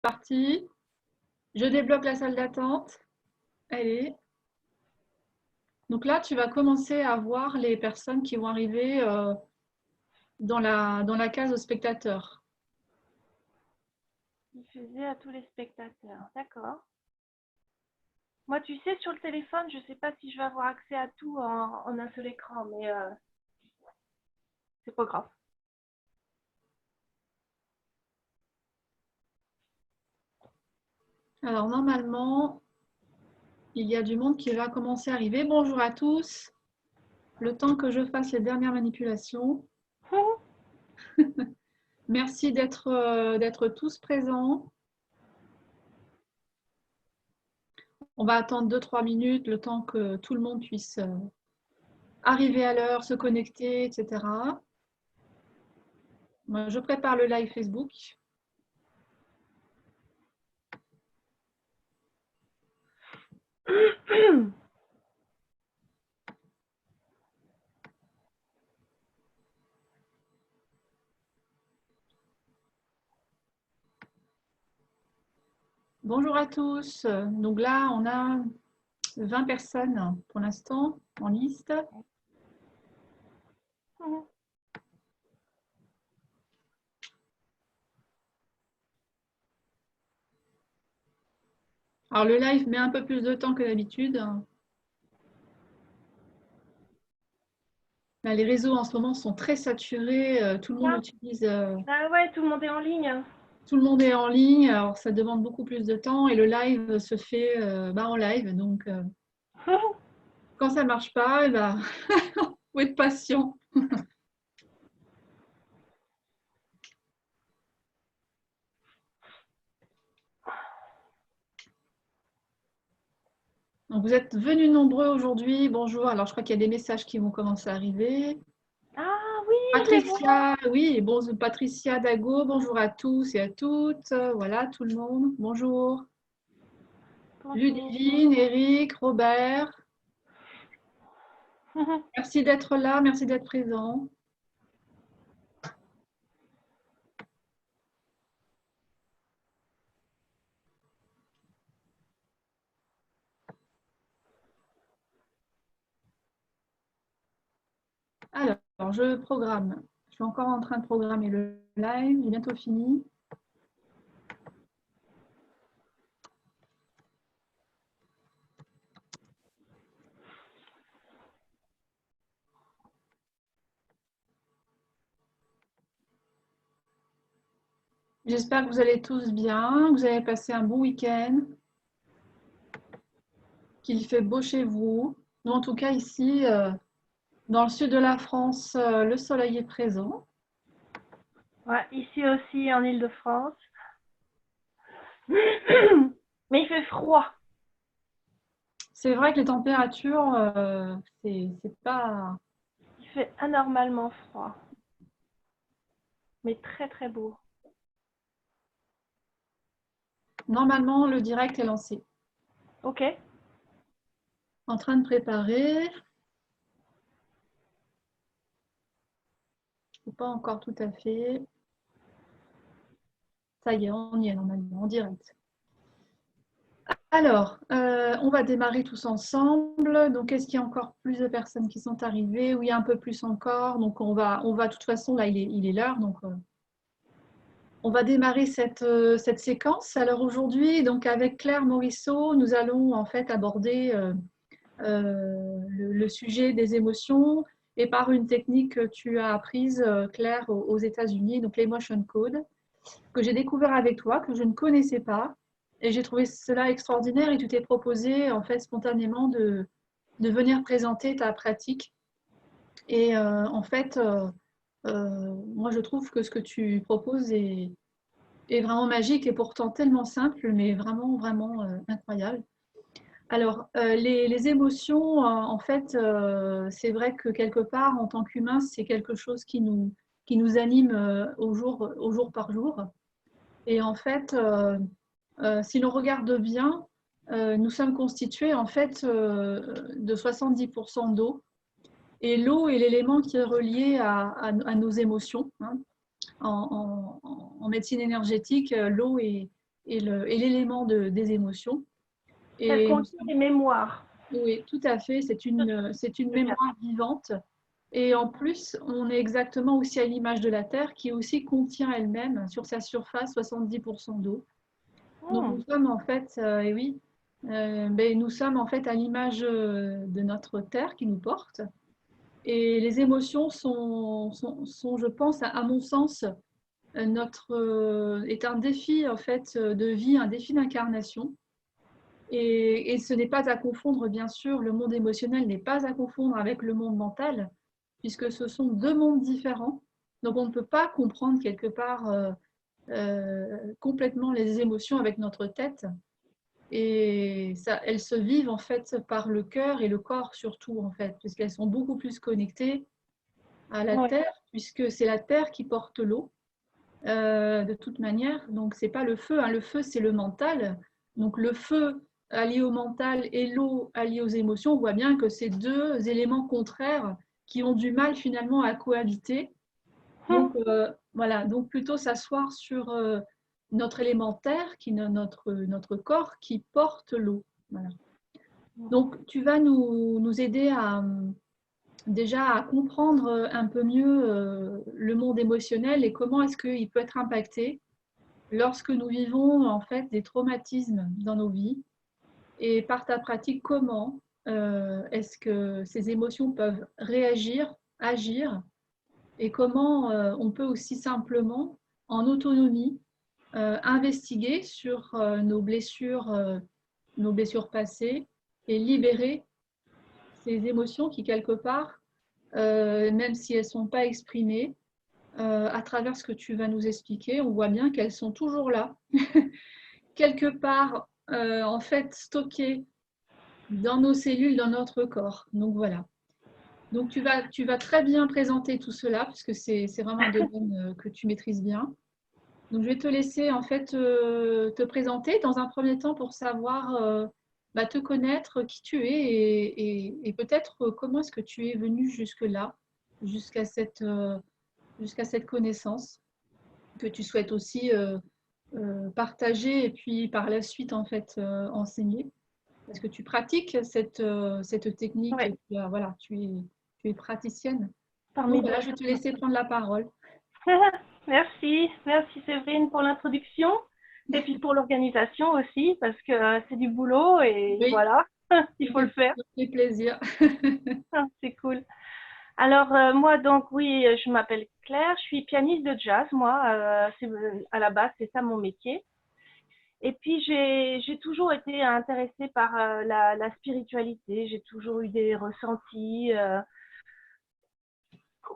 Parti. Je débloque la salle d'attente. Allez. Donc là, tu vas commencer à voir les personnes qui vont arriver dans la case aux spectateurs. Diffuser à tous les spectateurs. D'accord. Moi, tu sais, sur le téléphone, je ne sais pas si je vais avoir accès à tout en un seul écran, mais c'est pas grave. Alors normalement, il y a du monde qui va commencer à arriver. Bonjour à tous. Le temps que je fasse les dernières manipulations. Merci d'être tous présents. On va attendre 2-3 minutes, le temps que tout le monde puisse arriver à l'heure, se connecter, etc. Moi, je prépare le live Facebook. Bonjour à tous. Donc là, on a 20 personnes pour l'instant en liste. Alors le live met un peu plus de temps que d'habitude. Là, les réseaux en ce moment sont très saturés. Tout le monde utilise. Ah ouais, tout le monde est en ligne. Tout le monde est en ligne, alors ça demande beaucoup plus de temps et le live se fait en live. Donc quand ça ne marche pas, faut être patient. Donc vous êtes venus nombreux aujourd'hui. Bonjour. Alors je crois qu'il y a des messages qui vont commencer à arriver. Ah oui, Patricia, oui, bon, Patricia Dago, bonjour à tous et à toutes. Voilà, tout le monde. Bonjour. bonjour. Ludivine, Eric, Robert. Merci d'être là, merci d'être présent. Alors, je programme. Je suis encore en train de programmer le live. J'ai bientôt fini. J'espère que vous allez tous bien, que vous avez passé un bon week-end, qu'il fait beau chez vous. Nous, en tout cas, ici, dans le sud de la France, le soleil est présent. Ouais, ici aussi en Île-de-France. Mais il fait froid. C'est vrai que les températures, c'est pas... Il fait anormalement froid. Mais très très beau. Normalement, le direct est lancé. Ok. En train de préparer. Pas encore tout à fait. Ça y est, on y est normalement, en direct. Alors, on va démarrer tous ensemble. Donc, est-ce qu'il y a encore plus de personnes qui sont arrivées? Oui, un peu plus encore. Donc, on va de toute façon, là, il est l'heure. Donc, on va démarrer cette séquence. Alors, aujourd'hui, donc avec Claire Morisseau, nous allons en fait aborder le sujet des émotions et par une technique que tu as apprise, Claire, aux États-Unis, donc l'Emotion Code, que j'ai découvert avec toi, que je ne connaissais pas. Et j'ai trouvé cela extraordinaire et tu t'es proposé en fait spontanément de venir présenter ta pratique. Et en fait, moi je trouve que ce que tu proposes est vraiment magique et pourtant tellement simple, mais vraiment, vraiment incroyable. Alors, les émotions, en fait, c'est vrai que quelque part, en tant qu'humain, c'est quelque chose qui nous anime au jour par jour. Et en fait, si l'on regarde bien, nous sommes constitués en fait de 70% d'eau. Et l'eau est l'élément qui est relié à nos émotions. Hein. En médecine énergétique, l'eau est et l'élément des émotions. Elle Et contient des mémoires. oui, tout à fait, c'est une mémoire vivante. Et en plus, on est exactement aussi à l'image de la Terre qui aussi contient elle-même sur sa surface 70% d'eau. Donc nous sommes en fait, et oui, nous sommes en fait à l'image de notre Terre qui nous porte. Et les émotions sont, je pense, à mon sens, est un défi en fait de vie, un défi d'incarnation. Et ce n'est pas à confondre, bien sûr, le monde émotionnel n'est pas à confondre avec le monde mental, puisque ce sont deux mondes différents. Donc on ne peut pas comprendre quelque part complètement les émotions avec notre tête. Et ça, elles se vivent en fait par le cœur et le corps surtout, en fait, puisqu'elles sont beaucoup plus connectées à la Oui. terre, puisque c'est la terre qui porte l'eau de toute manière. Donc, c'est pas le feu, hein. Le feu, c'est le mental. Donc, le feu allié au mental et l'eau alliée aux émotions, on voit bien que c'est deux éléments contraires qui ont du mal finalement à cohabiter. Donc, voilà, donc plutôt s'asseoir sur notre élémentaire, qui est notre corps, qui porte l'eau. Voilà. Donc, tu vas nous aider à, déjà à comprendre un peu mieux le monde émotionnel et comment est-ce qu'il peut être impacté lorsque nous vivons en fait des traumatismes dans nos vies. Et par ta pratique, comment est-ce que ces émotions peuvent réagir, agir, et comment on peut aussi simplement, en autonomie, investiguer sur nos blessures passées et libérer ces émotions qui, quelque part, même si elles ne sont pas exprimées, à travers ce que tu vas nous expliquer, on voit bien qu'elles sont toujours là, quelque part, en fait, stockées dans nos cellules, dans notre corps. Donc voilà. Donc tu vas très bien présenter tout cela, puisque c'est vraiment un domaine que tu maîtrises bien. Donc je vais te laisser en fait te présenter dans un premier temps pour savoir te connaître, qui tu es et peut-être comment est-ce que tu es venu jusque-là, jusqu'à jusqu'à cette connaissance que tu souhaites aussi partager et puis par la suite en fait enseigner. Est-ce que tu pratiques cette technique Ouais. et puis, voilà, tu es praticienne. Parmi Donc voilà, je d'autres. vais te laisser prendre la parole. Merci, merci Séverine pour l'introduction et puis pour l'organisation aussi parce que c'est du boulot et Oui, voilà, il faut le faire. ça fait plaisir. C'est cool. Alors moi donc oui, je m'appelle Claire, je suis pianiste de jazz moi, à la base c'est ça mon métier. Et puis j'ai toujours été intéressée par la spiritualité, j'ai toujours eu des ressentis,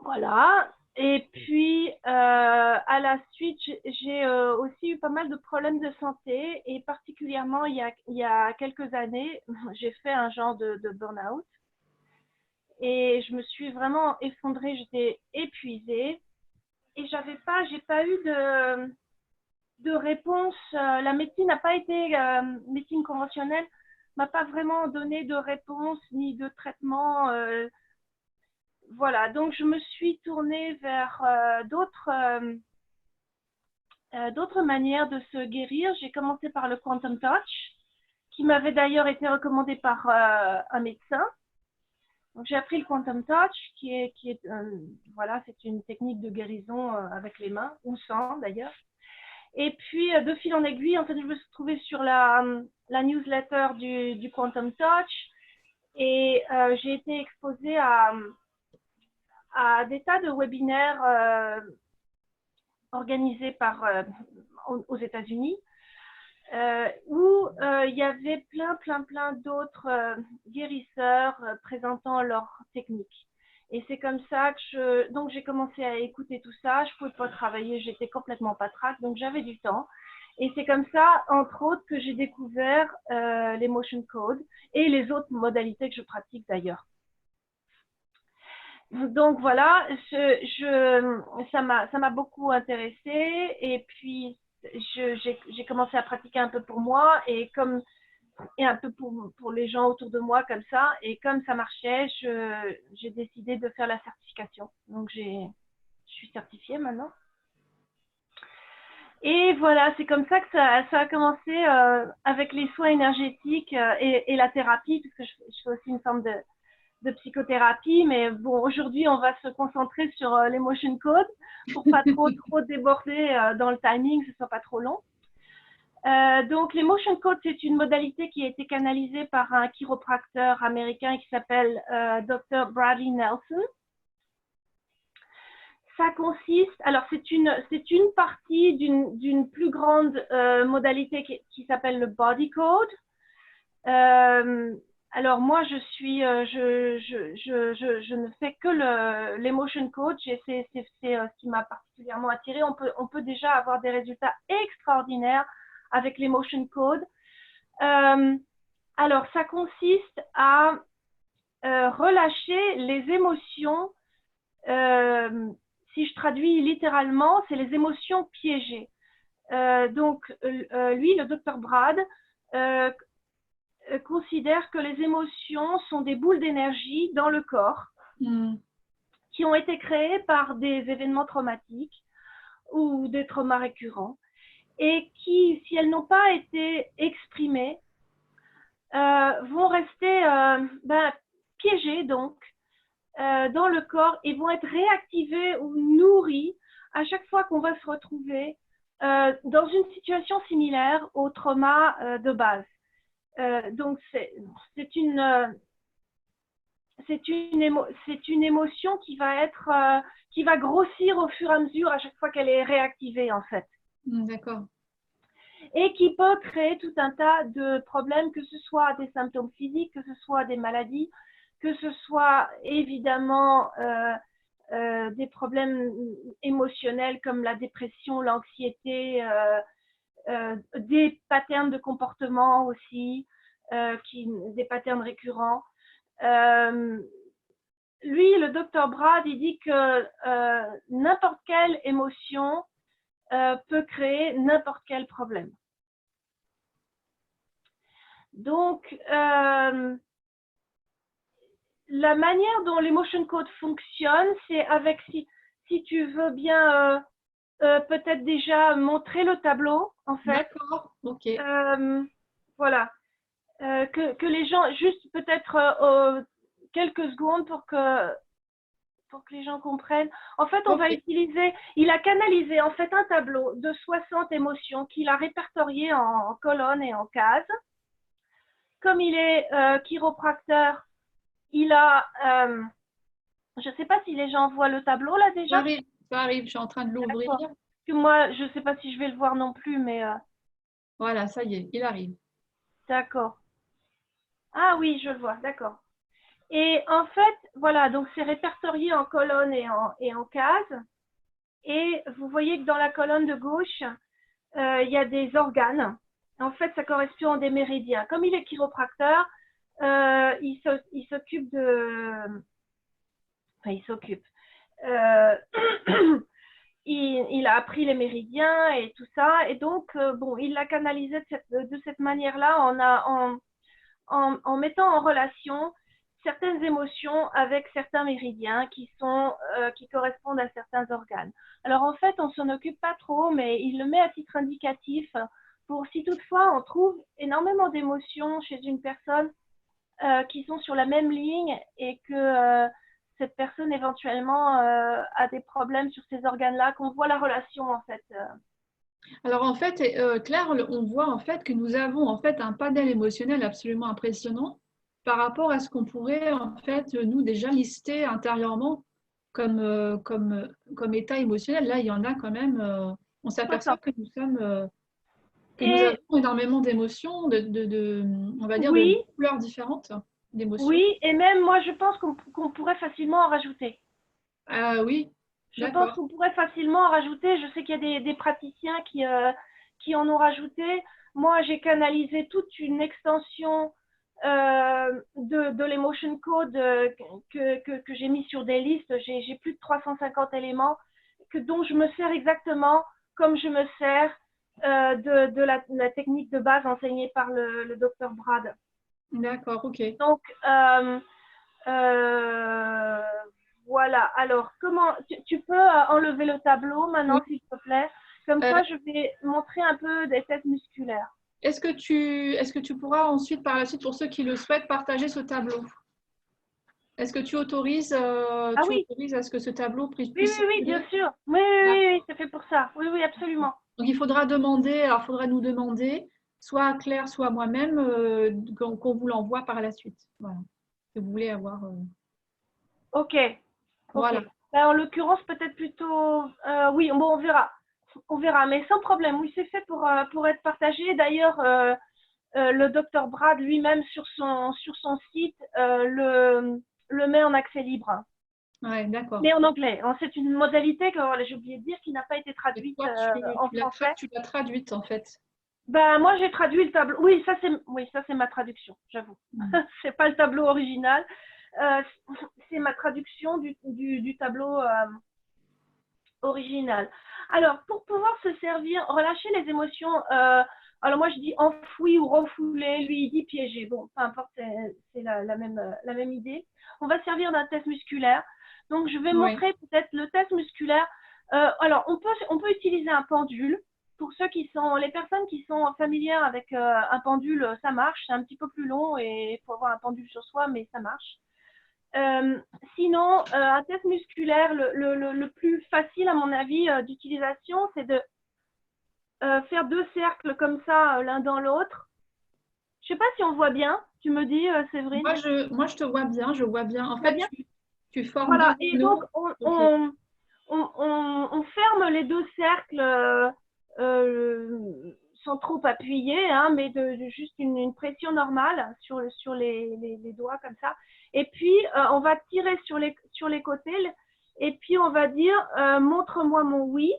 voilà. Et puis à la suite, j'ai aussi eu pas mal de problèmes de santé et particulièrement il y a quelques années, j'ai fait un genre de burn-out et je me suis vraiment effondrée, j'étais épuisée et j'ai pas eu de réponse. La médecine n'a pas été, médecine conventionnelle, m'a pas vraiment donné de réponse ni de traitement. Voilà, donc je me suis tournée vers d'autres manières de se guérir. J'ai commencé par le Quantum Touch, qui m'avait d'ailleurs été recommandé par un médecin. Donc j'ai appris le Quantum Touch, voilà, c'est une technique de guérison avec les mains, ou sans d'ailleurs. Et puis, de fil en aiguille, en fait, je me suis trouvée sur la newsletter du Quantum Touch et j'ai été exposée à des tas de webinaires organisés aux États-Unis où il y avait plein d'autres guérisseurs présentant leurs techniques. Et c'est comme ça que donc j'ai commencé à écouter tout ça. Je ne pouvais pas travailler, j'étais complètement patraque, donc j'avais du temps. Et c'est comme ça, entre autres, que j'ai découvert l'emotion code et les autres modalités que je pratique d'ailleurs. Donc voilà, ça m'a beaucoup intéressée et puis j'ai commencé à pratiquer un peu pour moi et un peu pour les gens autour de moi comme ça. Et comme ça marchait, j'ai décidé de faire la certification. Donc je suis certifiée maintenant. Et voilà, c'est comme ça que ça a commencé avec les soins énergétiques et la thérapie, parce que je fais aussi une forme de psychothérapie. Mais bon, aujourd'hui, on va se concentrer sur l'emotion code pour pas trop déborder dans le timing, que ce soit pas trop long. Donc, l'emotion code, c'est une modalité qui a été canalisée par un chiropracteur américain qui s'appelle Dr. Bradley Nelson. Ça consiste, alors c'est une partie d'une plus grande modalité qui s'appelle le body code. Alors moi je ne fais que l'emotion code, c'est ce qui m'a particulièrement attirée. On peut déjà avoir des résultats extraordinaires avec l'emotion code. Alors ça consiste à relâcher les émotions. Si je traduis littéralement, c'est les émotions piégées. Donc, lui, le docteur Brad, considère que les émotions sont des boules d'énergie dans le corps qui ont été créées par des événements traumatiques ou des traumas récurrents et qui, si elles n'ont pas été exprimées, vont rester piégées donc dans le corps et vont être réactivés ou nourris à chaque fois qu'on va se retrouver dans une situation similaire au trauma de base. Donc, c'est une émotion qui va grossir au fur et à mesure à chaque fois qu'elle est réactivée, en fait. D'accord. Et qui peut créer tout un tas de problèmes, que ce soit des symptômes physiques, que ce soit des maladies, que ce soit évidemment des problèmes émotionnels comme la dépression, l'anxiété, des patterns de comportement aussi, des patterns récurrents. Lui, le docteur Brad, il dit que n'importe quelle émotion peut créer n'importe quel problème. Donc, la manière dont l'emotion code fonctionne, c'est avec, si tu veux bien peut-être déjà montrer le tableau, en fait. D'accord, ok. Voilà. Que les gens, juste peut-être quelques secondes pour que les gens comprennent. En fait, on va utiliser, il a canalisé en fait un tableau de 60 émotions qu'il a répertoriées en colonnes et en cases. Comme il est chiropracteur, il a, je ne sais pas si les gens voient le tableau là déjà. Ça arrive, je suis en train de l'ouvrir. Que moi, je ne sais pas si je vais le voir non plus, mais… Voilà, ça y est, il arrive. D'accord. Ah oui, je le vois, d'accord. Et en fait, voilà, donc c'est répertorié en colonnes et en cases. Et vous voyez que dans la colonne de gauche, il y a des organes. En fait, ça correspond à des méridiens. Comme il est chiropracteur, il s'occupe de… Enfin, il s'occupe. Il a appris les méridiens et tout ça. Et donc, bon, il l'a canalisé de cette manière-là en mettant en relation certaines émotions avec certains méridiens qui correspondent à certains organes. Alors en fait, on s'en occupe pas trop, mais il le met à titre indicatif pour si toutefois on trouve énormément d'émotions chez une personne qui sont sur la même ligne et que cette personne éventuellement a des problèmes sur ces organes-là, qu'on voit la relation en fait. Alors en fait, Claire, on voit en fait que nous avons en fait un panel émotionnel absolument impressionnant par rapport à ce qu'on pourrait en fait nous déjà lister intérieurement comme état émotionnel. Là, il y en a quand même. On s'aperçoit que nous sommes nous avons énormément d'émotions, on va dire de couleurs différentes d'émotions. Oui, et même moi, je pense qu'on pourrait facilement en rajouter. Ah oui. Je pense qu'on pourrait facilement en rajouter. Je sais qu'il y a des praticiens qui en ont rajouté. Moi, j'ai canalisé toute une extension de l'emotion code que j'ai mis sur des listes. J'ai plus de 350 éléments dont je me sers exactement comme je me sers de la technique de base enseignée par le docteur Brad. D'accord, ok. Donc, voilà. Alors, comment tu peux enlever le tableau maintenant, s'il te plaît? Comme Euh, ça, je vais montrer un peu des tests musculaires. est-ce que tu pourras ensuite, par la suite, pour ceux qui le souhaitent, partager ce tableau? Est-ce que Ah tu oui, autorises à ce que ce tableau oui, puisse oui, oui, bien circuler? sûr. Oui, oui, oui, oui, c'est fait pour ça. Oui, oui, absolument. Donc, il faudra nous demander, soit à Claire, soit à moi-même, qu'on vous l'envoie par la suite. Voilà. Si vous voulez avoir. Ok, ok. Voilà. Ben, en l'occurrence, peut-être plutôt, oui, bon, on verra, mais sans problème. Oui, c'est fait pour être partagé. D'ailleurs, le docteur Brad lui-même sur son site le met en accès libre. Ouais, d'accord. Mais en anglais. C'est une modalité que voilà, j'ai oublié de dire qui n'a pas été Et traduite toi, en français. tu l'as traduite, en fait. Ben, moi, j'ai traduit le tableau. Oui, ça c'est ma traduction, j'avoue. Mm. C'est pas le tableau original. Euh, c'est ma traduction du tableau original. Alors, pour pouvoir se servir, relâcher les émotions, alors moi je dis enfoui ou refoulé, lui il dit piégé. Bon, peu importe, c'est la même idée. On va servir d'un test musculaire. Donc, je vais Oui. montrer peut-être le test musculaire. Alors, on peut utiliser un pendule. Pour les personnes qui sont familières avec un pendule, ça marche. C'est un petit peu plus long et il faut avoir un pendule sur soi, mais ça marche. Euh, Sinon, un test musculaire, le plus facile à mon avis d'utilisation, c'est de faire deux cercles comme ça, l'un dans l'autre. Je sais pas si on voit bien. Tu me dis, Séverine, Moi, je te vois bien, je vois bien. En tu vois fait, bien? tu formes deux Voilà. Et donc, anneaux. Ok. on ferme les deux cercles sans trop appuyer, hein, mais juste une pression normale sur les doigts comme ça. Et puis, on va tirer sur les côtés et puis on va dire montre-moi mon oui.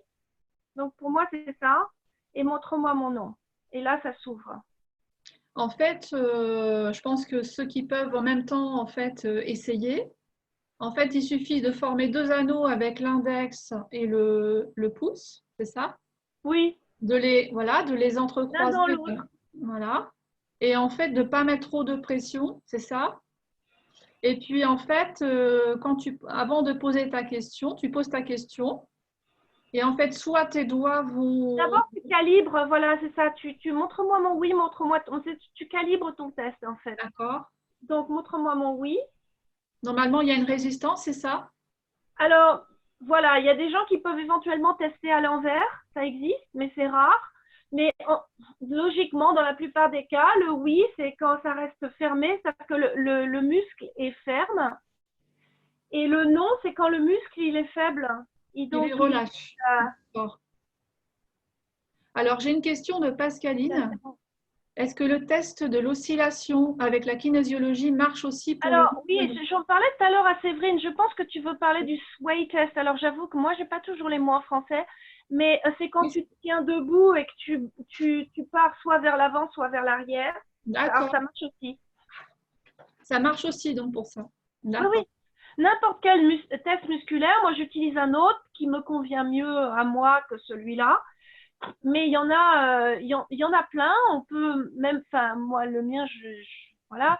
Donc, pour moi, c'est ça. Et montre-moi mon non. Et là, ça s'ouvre. En fait, je pense que ceux qui peuvent en même temps en fait essayer, en fait, il suffit de former deux anneaux avec l'index et le pouce, c'est ça? Oui, De les l'un entrecroiser, dans l'autre. voilà. Et en fait, de ne pas mettre trop de pression, c'est ça? Et puis en fait, avant de poser ta question, tu poses ta question. Et en fait, soit tes doigts vont. D'abord, tu calibres, voilà, c'est ça. Tu montres-moi mon oui, montre-moi ton. Tu calibres ton test, en fait. D'accord. Donc, montre-moi mon oui. Normalement, il y a une résistance, c'est ça? Alors, voilà, il y a des gens qui peuvent éventuellement tester à l'envers, ça existe, mais c'est rare. Mais logiquement, dans la plupart des cas, le oui, c'est quand ça reste fermé, c'est-à-dire que le muscle est ferme. Et le non, c'est quand le muscle, il est faible. Et Il les donc, relâche. D'accord. Alors, j'ai une question de Pascaline. Est-ce que le test de l'oscillation avec la kinésiologie marche aussi pour le alors, oui, repreneur? j'en parlais tout à l'heure à Séverine. Je pense que tu veux parler du sway test. Alors, j'avoue que moi, j'ai pas toujours les mots en français, mais c'est quand Oui, tu te tiens debout et que tu pars soit vers l'avant, soit vers l'arrière. Alors, d'accord. ça marche aussi. Ça marche aussi donc pour ça. Oui, oui. D'accord. N'importe quel test musculaire, moi, j'utilise un autre qui me convient mieux à moi que celui-là. Mais il y en a, il y en a plein. On peut même, enfin, moi, le mien, voilà.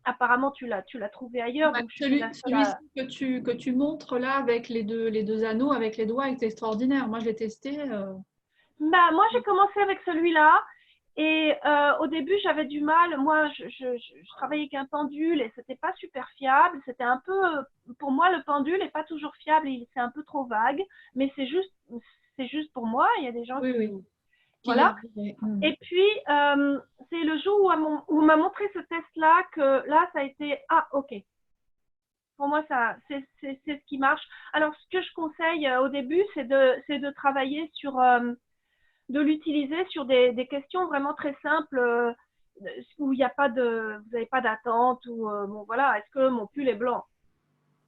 Apparemment, tu l'as trouvé ailleurs, Ouais, donc je suis la seule celui-ci à. que tu montres là avec les deux anneaux, avec les doigts, est extraordinaire. Moi, je l'ai testé. Bah, moi, j'ai commencé avec celui-là. Et au début, j'avais du mal. Moi, je travaillais avec un pendule et c'était pas super fiable. C'était un peu, pour moi, le pendule est pas toujours fiable. C'est un peu trop vague. Mais c'est juste pour moi. Il y a des gens Oui, qui, oui. Qu'il y voilà. arrivait. Mm. Et puis, c'est le jour où on m'a montré ce test-là que là, ça a été, ah, ok. Pour moi, ça, c'est ce qui marche. Alors, ce que je conseille au début, c'est de travailler sur de l'utiliser sur des questions vraiment très simples où il n'y a pas de, vous n'avez pas d'attente ou bon voilà, est-ce que mon pull est blanc?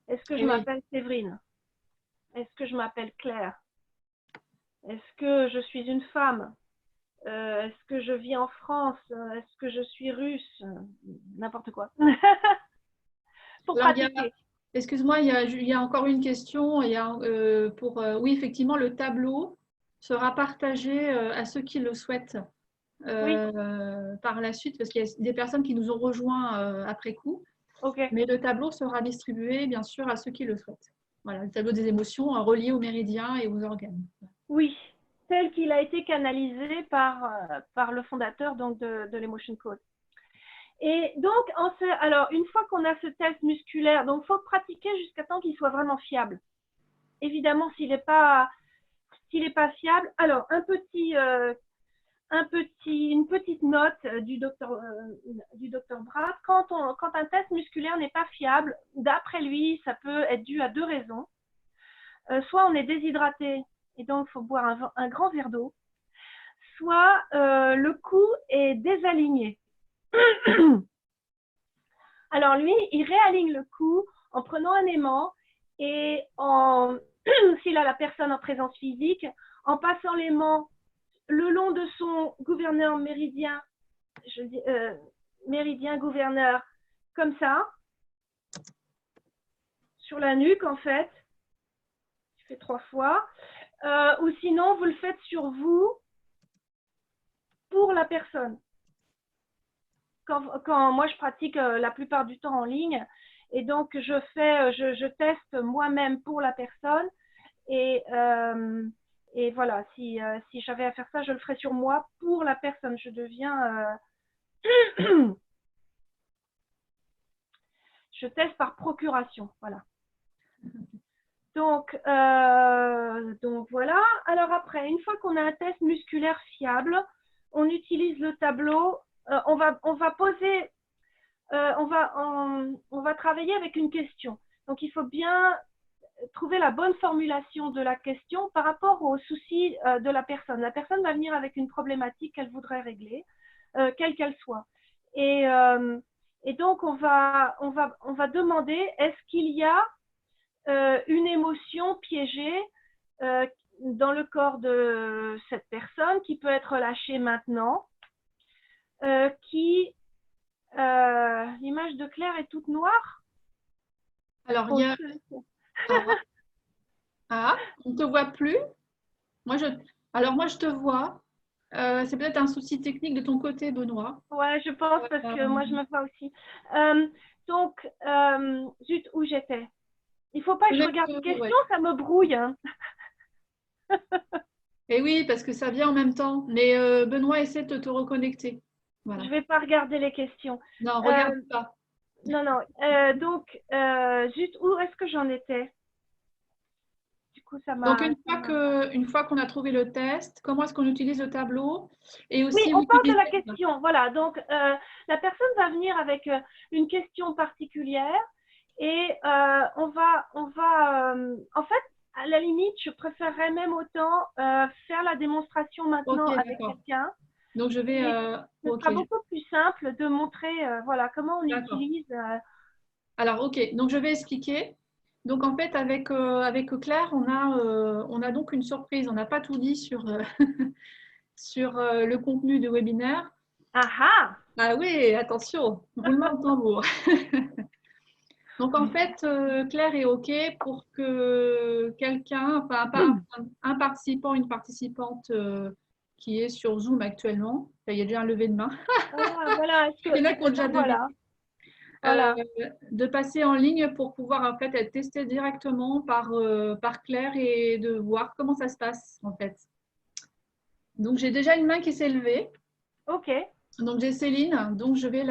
Est-ce que je Eh oui. m'appelle Séverine? Est-ce que je m'appelle Claire? Est-ce que je suis une femme? Est-ce que je vis en France? Est-ce que je suis russe? N'importe quoi. Pour Alors, pratiquer. excuse-moi, il y a encore une question. Oui, effectivement, le tableau sera partagé à ceux qui le souhaitent Oui, par la suite, parce qu'il y a des personnes qui nous ont rejoints après coup. ok. Mais le tableau sera distribué, bien sûr, à ceux qui le souhaitent. Voilà, le tableau des émotions relié aux méridiens et aux organes. Oui. tel qu'il a été canalisé par le fondateur donc, de l'Emotion Code. Et donc, alors, une fois qu'on a ce test musculaire, donc il faut pratiquer jusqu'à temps qu'il soit vraiment fiable. Évidemment, s'il n'est pas fiable, alors une petite note du docteur Bratt, quand un test musculaire n'est pas fiable, d'après lui, ça peut être dû à deux raisons. Soit on est déshydraté et donc il faut boire un grand verre d'eau, soit le cou est désaligné. Alors lui, il réaligne le cou en prenant un aimant et s'il a la personne en présence physique, en passant l'aimant le long de son gouverneur méridien, gouverneur, comme ça, sur la nuque en fait. Je fais 3 fois. Ou sinon, vous le faites sur vous pour la personne. Quand moi, je pratique la plupart du temps en ligne, et donc je teste moi-même pour la personne. Et voilà, si j'avais à faire ça, je le ferais sur moi pour la personne. Je deviens... je teste par procuration, voilà. Donc voilà. Alors après, une fois qu'on a un test musculaire fiable, on utilise le tableau. On va poser, on va travailler avec une question. Donc il faut bien trouver la bonne formulation de la question par rapport aux soucis de la personne. La personne va venir avec une problématique qu'elle voudrait régler, quelle qu'elle soit. Et donc on va demander, est-ce qu'il y a une émotion piégée dans le corps de cette personne qui peut être lâchée maintenant, l'image de Claire est toute noire. Alors, il y a... on ne te voit plus. Alors, moi, je te vois. C'est peut-être un souci technique de ton côté, Benoît. Ouais, je pense, parce que moi, je me vois aussi. Donc, zut, où j'étais? Il ne faut pas que je regarde les questions, ouais. Ça me brouille. Hein. Et oui, parce que ça vient en même temps. Mais Benoît essaie de te reconnecter. Voilà. Je ne vais pas regarder les questions. Non, regarde pas. Non. Donc, zut, où est-ce que j'en étais? Du coup, ça m'a... Donc, une fois qu'on a trouvé le test, comment est-ce qu'on utilise le tableau? Et aussi, oui, on parle de la question. Voilà, donc la personne va venir avec une question particulière et on va en fait, à la limite, je préférerais même autant faire la démonstration maintenant avec quelqu'un. Donc, je vais... ce sera beaucoup plus simple de montrer voilà, comment on utilise... Alors, ok, donc je vais expliquer. Donc, en fait, avec Claire, on a donc une surprise. On n'a pas tout dit sur, sur le contenu du webinaire. Ah oui, attention, roulement de tambour. Donc, en fait, Claire est OK pour que quelqu'un, enfin, un participant, une participante qui est sur Zoom actuellement, il y a déjà un lever de main. Voilà, il y en a qui ont déjà voilà. Voilà. De passer en ligne pour pouvoir en fait être testé directement par Claire et de voir comment ça se passe en fait. Donc j'ai déjà une main qui s'est levée. Ok. Donc j'ai Céline, donc je vais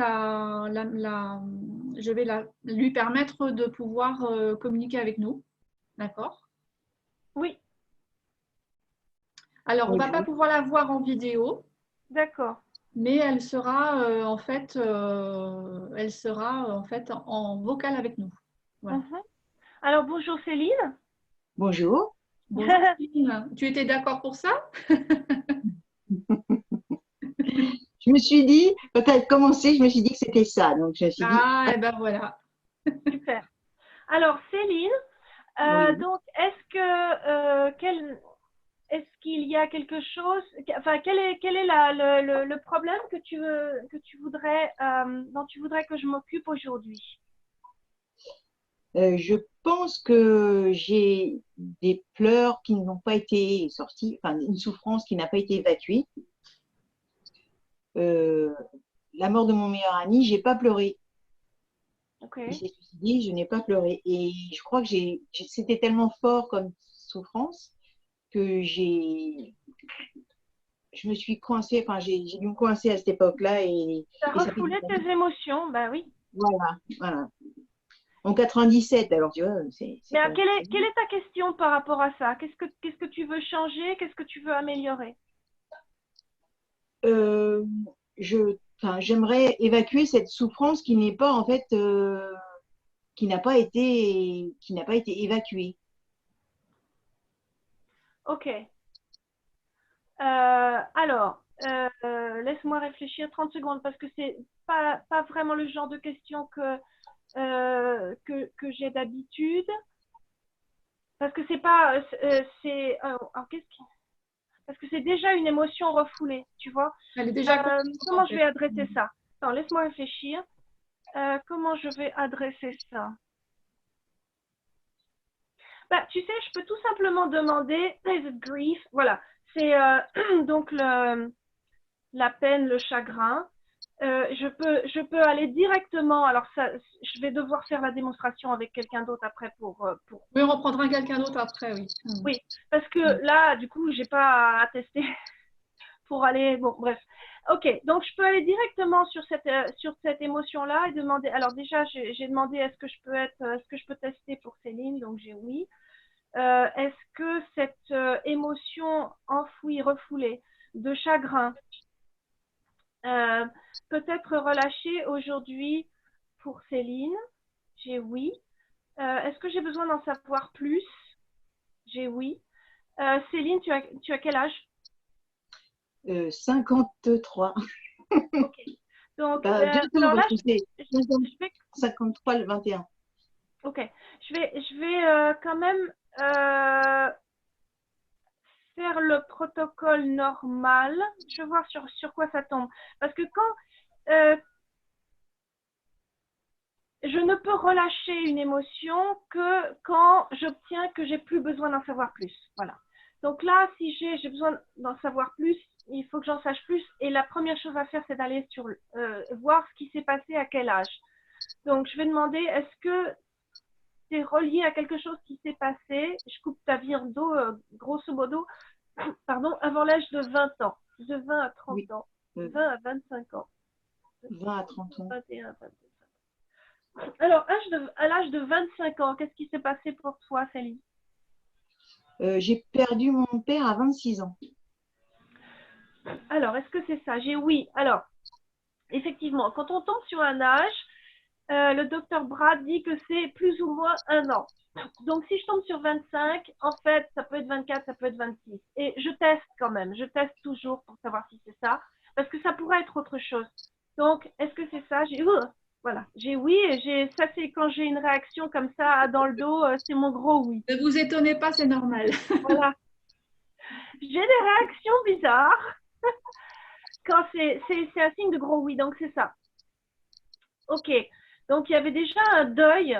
lui permettre de pouvoir communiquer avec nous. D'accord? Oui. Alors on va pas pouvoir la voir en vidéo. D'accord. Mais elle sera en fait en vocal avec nous. Voilà. Alors bonjour Céline. Bonjour. Bonjour Céline. Tu étais d'accord pour ça? Je me suis dit, quand elle a commencé, je me suis dit que c'était ça. Donc je me suis dit. Ah, et ben voilà. Super. Alors Céline, oui. Donc est-ce qu'il y a quelque chose, enfin quel est le problème dont tu voudrais que je m'occupe aujourd'hui? Je pense que j'ai des pleurs qui n'ont pas été sortis, enfin une souffrance qui n'a pas été évacuée. La mort de mon meilleur ami, j'ai pas pleuré. Okay. Il s'est suicidé, je n'ai pas pleuré. Et je crois que c'était tellement fort comme souffrance que j'ai je me suis coincée, enfin, j'ai dû me coincer à cette époque-là Tu as et ça fait refoulé tes émotions, bah oui. voilà, voilà. En 97, alors tu vois, c'est Mais pas. quelle est ta question par rapport à ça? Qu'est-ce que tu veux changer? Qu'est-ce que tu veux améliorer? Euh, enfin, j'aimerais évacuer cette souffrance qui n'est pas en fait, qui n'a pas été évacuée. Ok. Alors, laisse-moi réfléchir 30 secondes parce que c'est pas vraiment le genre de question que j'ai d'habitude. Parce que c'est pas. Alors, parce que c'est déjà une émotion refoulée, tu vois. Elle est déjà Comment consciente, en je fait. vais adresser ça? Attends, laisse-moi réfléchir. Comment je vais adresser ça? Bah, tu sais, je peux tout simplement demander, is it grief? Voilà, c'est donc la peine, le chagrin. Je peux aller directement. Alors ça, je vais devoir faire la démonstration avec quelqu'un d'autre après pour. Oui, on reprendra quelqu'un d'autre après, oui. Oui, parce que là, du coup, j'ai pas à tester pour aller. Bon, bref. Ok, donc je peux aller directement sur cette émotion-là et demander. Alors déjà, j'ai demandé est-ce que je peux tester pour Céline, donc j'ai oui. Est-ce que cette émotion enfouie, refoulée de chagrin peut être relâchée aujourd'hui pour Céline? J'ai oui. Est-ce que j'ai besoin d'en savoir plus? J'ai oui. Céline, tu as quel âge? 53. Ok. Donc, Bah, bientôt, alors là, parce que c'est je vais 53 le 21. ok. Je vais quand même faire le protocole normal. Je vais voir sur quoi ça tombe. Parce que euh, je ne peux relâcher une émotion que quand j'obtiens que j'ai plus besoin d'en savoir plus. Voilà. Donc là, si j'ai besoin d'en savoir plus, il faut que j'en sache plus. Et la première chose à faire, c'est d'aller sur voir ce qui s'est passé à quel âge. Donc, je vais demander, est-ce que c'est relié à quelque chose qui s'est passé? Je coupe ta vie en dos, grosso modo, pardon, avant l'âge de 20 ans, de 20 à 30 Oui, ans, 20 à 25 ans, 20 à 30 ans. 21 à 22. Alors, à l'âge de 25 ans, qu'est-ce qui s'est passé pour toi, Céline? J'ai perdu mon père à 26 ans. Alors, est-ce que c'est ça? J'ai oui. Alors, effectivement, quand on tombe sur un âge, le docteur Brad dit que c'est plus ou moins un an. Donc, si je tombe sur 25, en fait, ça peut être 24, ça peut être 26. Et je teste quand même. Je teste toujours pour savoir si c'est ça. Parce que ça pourrait être autre chose. Donc, est-ce que c'est ça? Voilà. J'ai oui. Et ça, c'est quand j'ai une réaction comme ça dans le dos. C'est mon gros oui. Ne vous étonnez pas, c'est normal. Voilà. J'ai des réactions bizarres quand c'est un signe de gros oui. Donc, c'est ça. Ok. Donc, il y avait déjà un deuil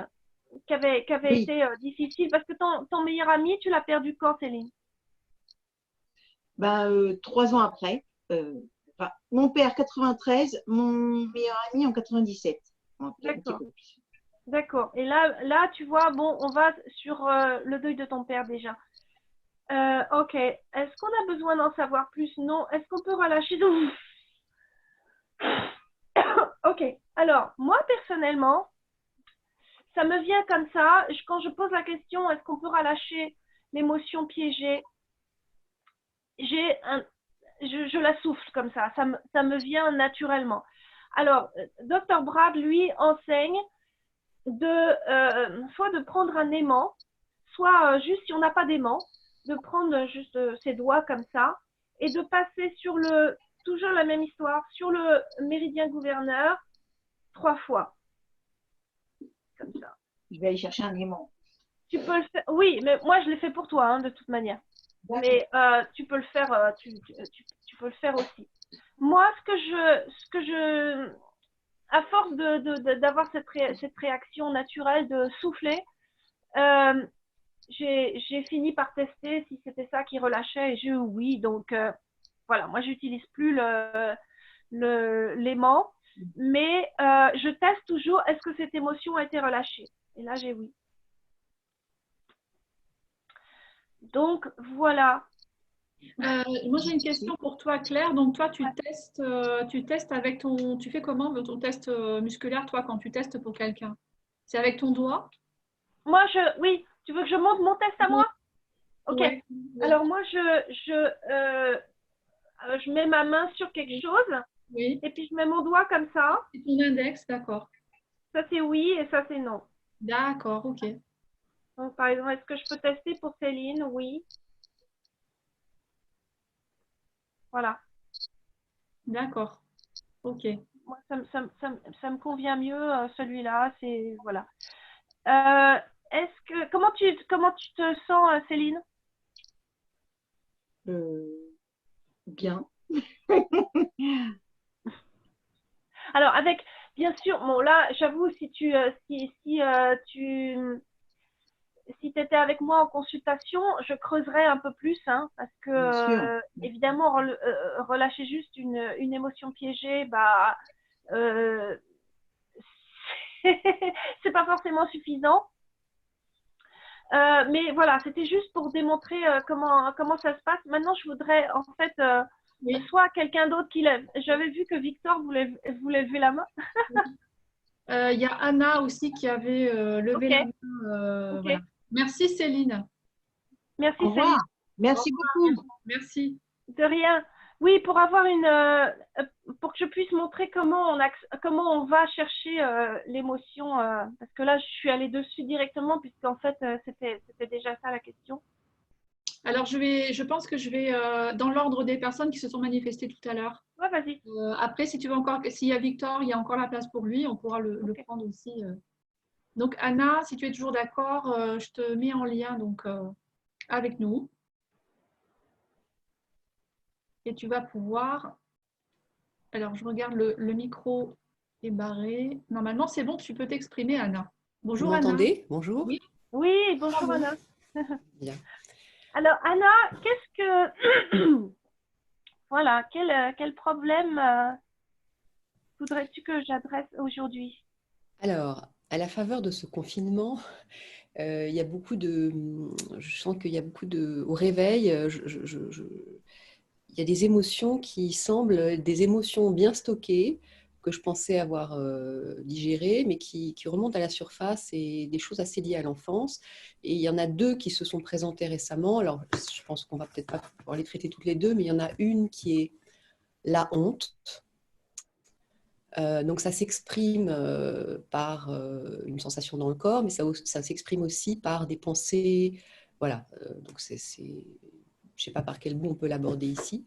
qui avait Oui, été difficile parce que ton meilleur ami, tu l'as perdu quand, Céline? bah, 3 ans après. Enfin, mon père 93, mon meilleur ami en 97. Un petit D'accord, peu plus. d'accord. Et là, tu vois, bon, on va sur le deuil de ton père déjà. Ok. Est-ce qu'on a besoin d'en savoir plus? Non. Est-ce qu'on peut relâcher? Ok. Alors, moi, personnellement, ça me vient comme ça. Quand je pose la question, est-ce qu'on peut relâcher l'émotion piégée? Je la souffle comme ça. Ça me vient naturellement. Alors, Dr. Brad, lui, enseigne soit de prendre un aimant, soit juste si on n'a pas d'aimant, de prendre juste ses doigts comme ça et de passer toujours la même histoire, sur le méridien gouverneur 3 fois, comme ça. Je vais aller chercher un aimant. Tu peux le faire, oui, mais moi je l'ai fait pour toi, hein, de toute manière. Mais tu peux le faire, tu peux le faire aussi. Moi, à force d'avoir cette réaction naturelle de souffler, euh, j'ai fini par tester si c'était ça qui relâchait et j'ai eu oui. Donc voilà, moi j'utilise plus l'aimant, mais je teste toujours est-ce que cette émotion a été relâchée. Et là j'ai oui. Donc voilà. Moi, j'ai une question pour toi, Claire. Donc, toi, tu testes avec ton. Tu fais comment ton test musculaire, toi, quand tu testes pour quelqu'un? C'est avec ton doigt? Moi, oui, tu veux que je montre mon test à Oui. moi? Ok. Ouais, oui. Alors moi, je mets ma main sur quelque chose Oui. et puis je mets mon doigt comme ça. C'est ton index, d'accord. Ça, c'est oui et ça, c'est non. D'accord, ok. Donc, par exemple, est-ce que je peux tester pour Céline? Oui. Voilà. D'accord, ok. Moi, ça me convient mieux, celui-là. C'est, voilà. Comment tu te sens, Céline? Bien. Alors, avec, bien sûr, bon, là, j'avoue, si tu étais avec moi en consultation, je creuserais un peu plus, hein, parce que, Bien sûr. évidemment, relâcher juste une émotion piégée, bah, euh, c'est pas forcément suffisant. Mais voilà, c'était juste pour démontrer comment ça se passe. Maintenant, je voudrais en fait Oui. soit quelqu'un d'autre qui lève. J'avais vu que Victor voulait lever la main. Il y a Anna aussi qui avait levé Ok, la main. ok. Voilà. Merci, Céline. Au Merci revoir. Céline. Au Merci beaucoup. revoir. Merci. De rien. Oui, pour avoir pour que je puisse montrer comment on va chercher l'émotion, parce que là, je suis allée dessus directement puisqu'en fait, c'était déjà ça la question. Alors, je pense que je vais dans l'ordre des personnes qui se sont manifestées tout à l'heure. Ouais, vas-y. Après, si tu veux encore, s'il y a Victor, il y a encore la place pour lui, on pourra le Ok. prendre aussi. Donc, Anna, si tu es toujours d'accord, je te mets en lien donc, avec nous et tu vas pouvoir. Alors, je regarde le micro est barré. Normalement, c'est bon, tu peux t'exprimer, Anna. Vous Bonjour, Anna. m'entendez? Bonjour. Oui, Oui, bonjour bravo. Anna. Bien. Alors Anna, qu'est-ce que voilà, quel problème voudrais-tu que j'adresse aujourd'hui? Alors, à la faveur de ce confinement, il y a beaucoup de, je sens qu'il y a beaucoup de, au réveil, il y a des émotions qui semblent des émotions bien stockées que je pensais avoir digérées, mais qui remontent à la surface et des choses assez liées à l'enfance. Et il y en a deux qui se sont présentées récemment. Alors, je pense qu'on va peut-être pas pouvoir les traiter toutes les deux, mais il y en a une qui est la honte. Donc ça s'exprime par une sensation dans le corps, mais ça s'exprime aussi par des pensées. Voilà, donc je ne sais pas par quel bout on peut l'aborder ici.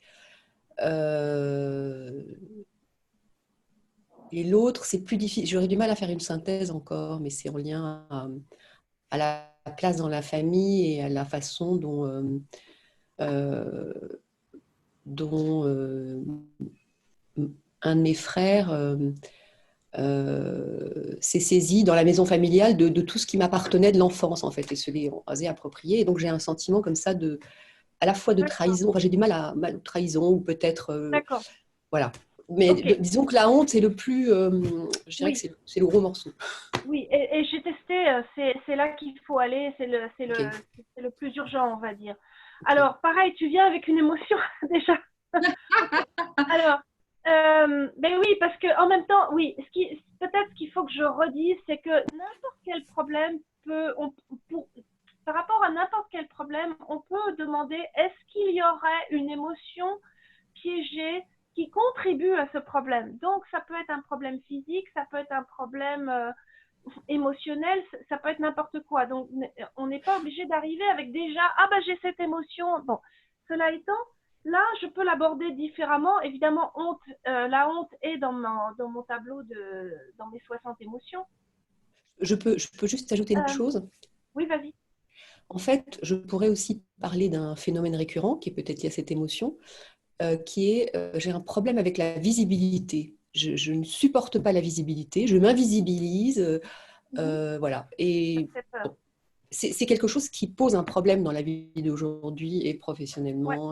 Et l'autre, c'est plus difficile. J'aurais du mal à faire une synthèse encore, mais c'est en lien à la place dans la famille et à la façon dont un de mes frères s'est saisi dans la maison familiale de tout ce qui m'appartenait de l'enfance, en fait, et se l'est approprié. Et donc, j'ai un sentiment comme ça à la fois de D'accord, trahison, enfin, j'ai du mal à trahison, ou peut-être, d'accord. voilà. Mais Ok, disons que la honte, c'est le plus, je dirais que oui, c'est le gros morceau. oui. Et j'ai testé, c'est là qu'il faut aller, Ok, c'est le plus urgent, on va dire. ok. Alors, pareil, tu viens avec une émotion déjà. Alors, ben oui, parce que en même temps, oui, peut-être ce qu'il faut que je redise, c'est que n'importe quel problème par rapport à n'importe quel problème, on peut demander est-ce qu'il y aurait une émotion piégée qui contribue à ce problème. Donc, ça peut être un problème physique, ça peut être un problème émotionnel, ça peut être n'importe quoi. Donc, on n'est pas obligé d'arriver avec déjà ah bah j'ai cette émotion. Bon, cela étant, là, je peux l'aborder différemment. Évidemment, la honte est dans mon tableau dans mes 60 émotions. Je peux juste ajouter une Euh, chose. oui, vas-y. En fait, je pourrais aussi parler d'un phénomène récurrent qui est peut-être lié à cette émotion, qui est j'ai un problème avec la visibilité. Je ne supporte pas la visibilité, je m'invisibilise, voilà. Ça Et me fait peur. bon, c'est quelque chose qui pose un problème dans la vie d'aujourd'hui et Ouais. professionnellement.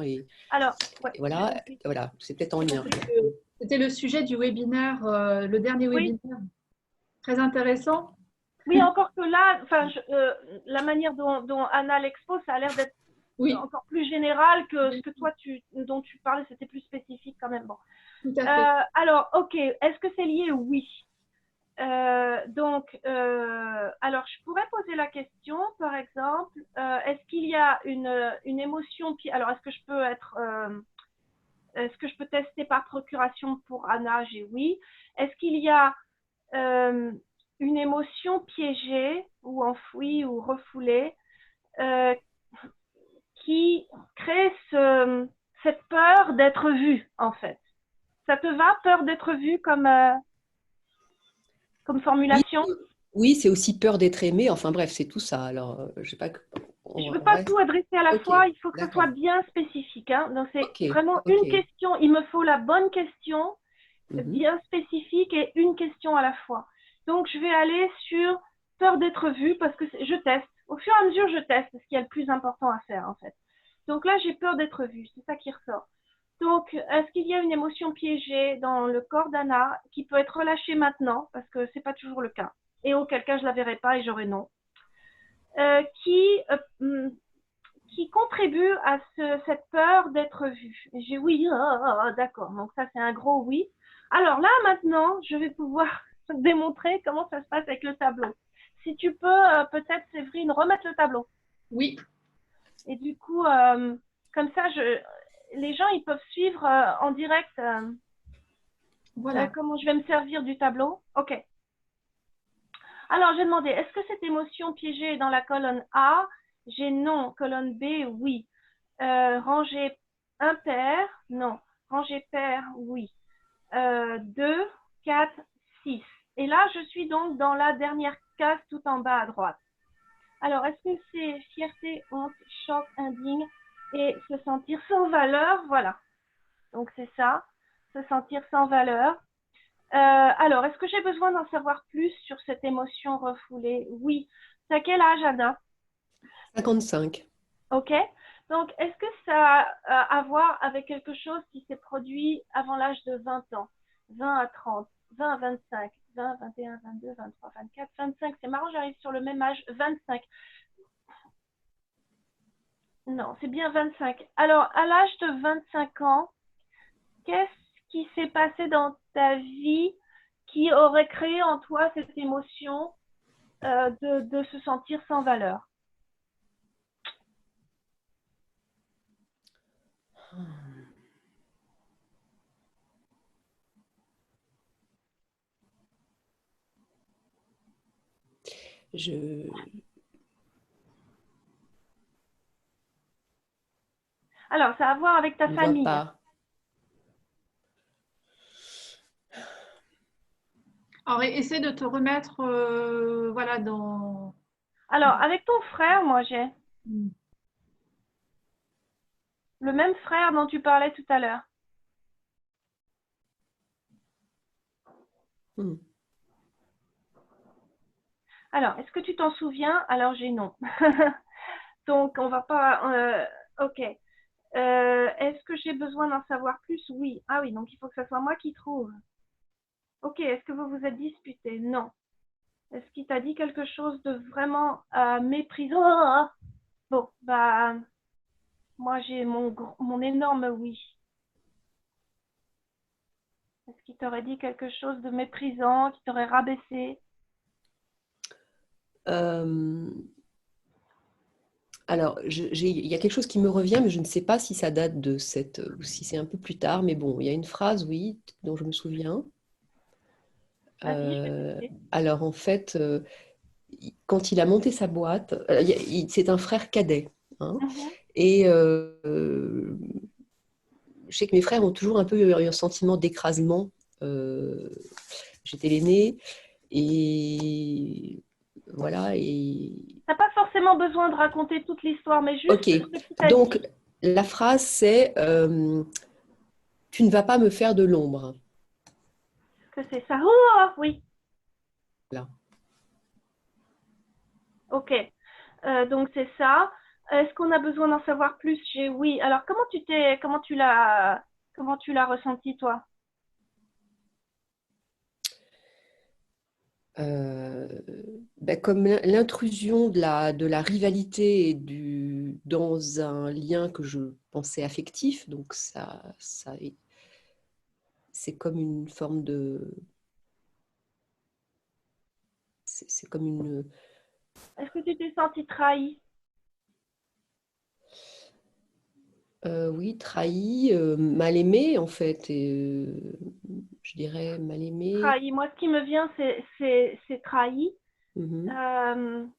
Alors, ouais, j'ai Voilà, compris. voilà, c'est peut-être en J'ai lien. compris que c'était le sujet du webinaire, le dernier Oui, webinaire. Très intéressant. oui, encore que là, enfin, la manière dont Anna l'expose, ça a l'air d'être Oui, encore plus général que ce que toi, dont tu parlais, c'était plus spécifique quand même. Bon. tout à fait. Alors, ok, est-ce que c'est lié? Oui. Alors, je pourrais poser la question, par exemple, est-ce qu'il y a une émotion qui... Alors, est-ce que je peux tester par procuration pour Anna? J'ai oui. Est-ce qu'il y a une émotion piégée ou enfouie ou refoulée euh, qui crée cette peur d'être vue, en fait? Ça te va, peur d'être vue comme Oui, formulation? oui, c'est aussi peur d'être aimé. Enfin bref, c'est tout ça. Alors, je sais pas. Je ne On veux pas reste. tout adresser à la Ok, fois, il faut que ça soit d'accord. bien spécifique, hein. Donc, c'est Ok, vraiment ok. une question. Il me faut la bonne question, Mhm. bien spécifique et une question à la fois. Donc, je vais aller sur peur d'être vue parce que je teste. Au fur et à mesure, je teste ce qui est le plus important à faire, en fait. Donc là, j'ai peur d'être vue, c'est ça qui ressort. Donc, est-ce qu'il y a une émotion piégée dans le corps d'Anna qui peut être relâchée maintenant, parce que ce n'est pas toujours le cas, et auquel cas je ne la verrai pas et j'aurai non, euh, qui, euh, qui contribue à cette peur d'être vue? J'ai oui, d'accord, donc ça c'est un gros oui. Alors là maintenant, je vais pouvoir démontrer comment ça se passe avec le tableau. Si tu peux, peut-être Séverine, remettre le tableau. Oui, Et du coup, comme ça, les gens ils peuvent suivre en direct voilà. comment je vais me servir du tableau. Ok. Alors j'ai demandé, est-ce que cette émotion piégée est dans la colonne A? J'ai non. Colonne B, oui. Rangée impair, non. Rangée pair, oui. 2, 4, 6. Et là, je suis donc dans la dernière case tout en bas à droite. Alors, est-ce que c'est fierté, honte, choc, indigne et se sentir sans valeur? Voilà. Donc, c'est ça, se sentir sans valeur. Alors, est-ce que j'ai besoin d'en savoir plus sur cette émotion refoulée? Oui. C'est à quel âge, Anna? 55. Ok. Donc, est-ce que ça a à voir avec quelque chose qui s'est produit avant l'âge de 20 ans? 20 à 30, 20 à 25, 20, 21, 22, 23, 24, 25. C'est marrant, j'arrive sur le même âge, 25. Non, c'est bien 25. Alors, à l'âge de 25 ans, qu'est-ce qui s'est passé dans ta vie qui aurait créé en toi cette émotion de se sentir sans valeur? Je Alors, ça a à voir avec ta ne vois famille. pas. Alors, essaie de te remettre voilà, dans... Alors, avec ton frère, moi, j'ai Hmm. le même frère dont tu parlais tout à l'heure. Hmm. Alors, est-ce que tu t'en souviens? Alors, j'ai non. Donc, on va pas... ok. Est-ce que j'ai besoin d'en savoir plus? Oui. Ah oui, donc il faut que ce soit moi qui trouve. Ok, est-ce que vous vous êtes disputé? Non. Est-ce qu'il t'a dit quelque chose de vraiment méprisant? Bon, bah, moi j'ai mon énorme oui. Est-ce qu'il t'aurait dit quelque chose de méprisant, qui t'aurait rabaissé? Euh, alors, il y a quelque chose qui me revient, mais je ne sais pas si ça date de cette, ou si c'est un peu plus tard. Mais bon, il y a une phrase, oui, dont je me souviens. Vas-y, je vais Euh, t'écouter. alors, en fait, quand il a monté sa boîte, c'est un frère cadet, hein, Mhm. et je sais que mes frères ont toujours un peu eu un sentiment d'écrasement. Euh, J'étais l'aînée, et voilà. Et T'as pas forcément besoin de raconter toute l'histoire, mais juste ok, ce qu'il t'a donc dit. la phrase c'est tu ne vas pas me faire de l'ombre. Que c'est ça. Oh, oui, Là. ok. Donc c'est ça. Est-ce qu'on a besoin d'en savoir plus? J'ai oui. Alors comment tu l'as ressenti toi? Euh, ben, comme l'intrusion de la rivalité et dans un lien que je pensais affectif, donc c'est comme une forme de... C'est comme une... Est-ce que tu t'es sentie trahie? Oui, trahi, mal aimé en fait, et, je dirais mal aimé. Trahi. Moi, ce qui me vient, c'est trahi. Mhm.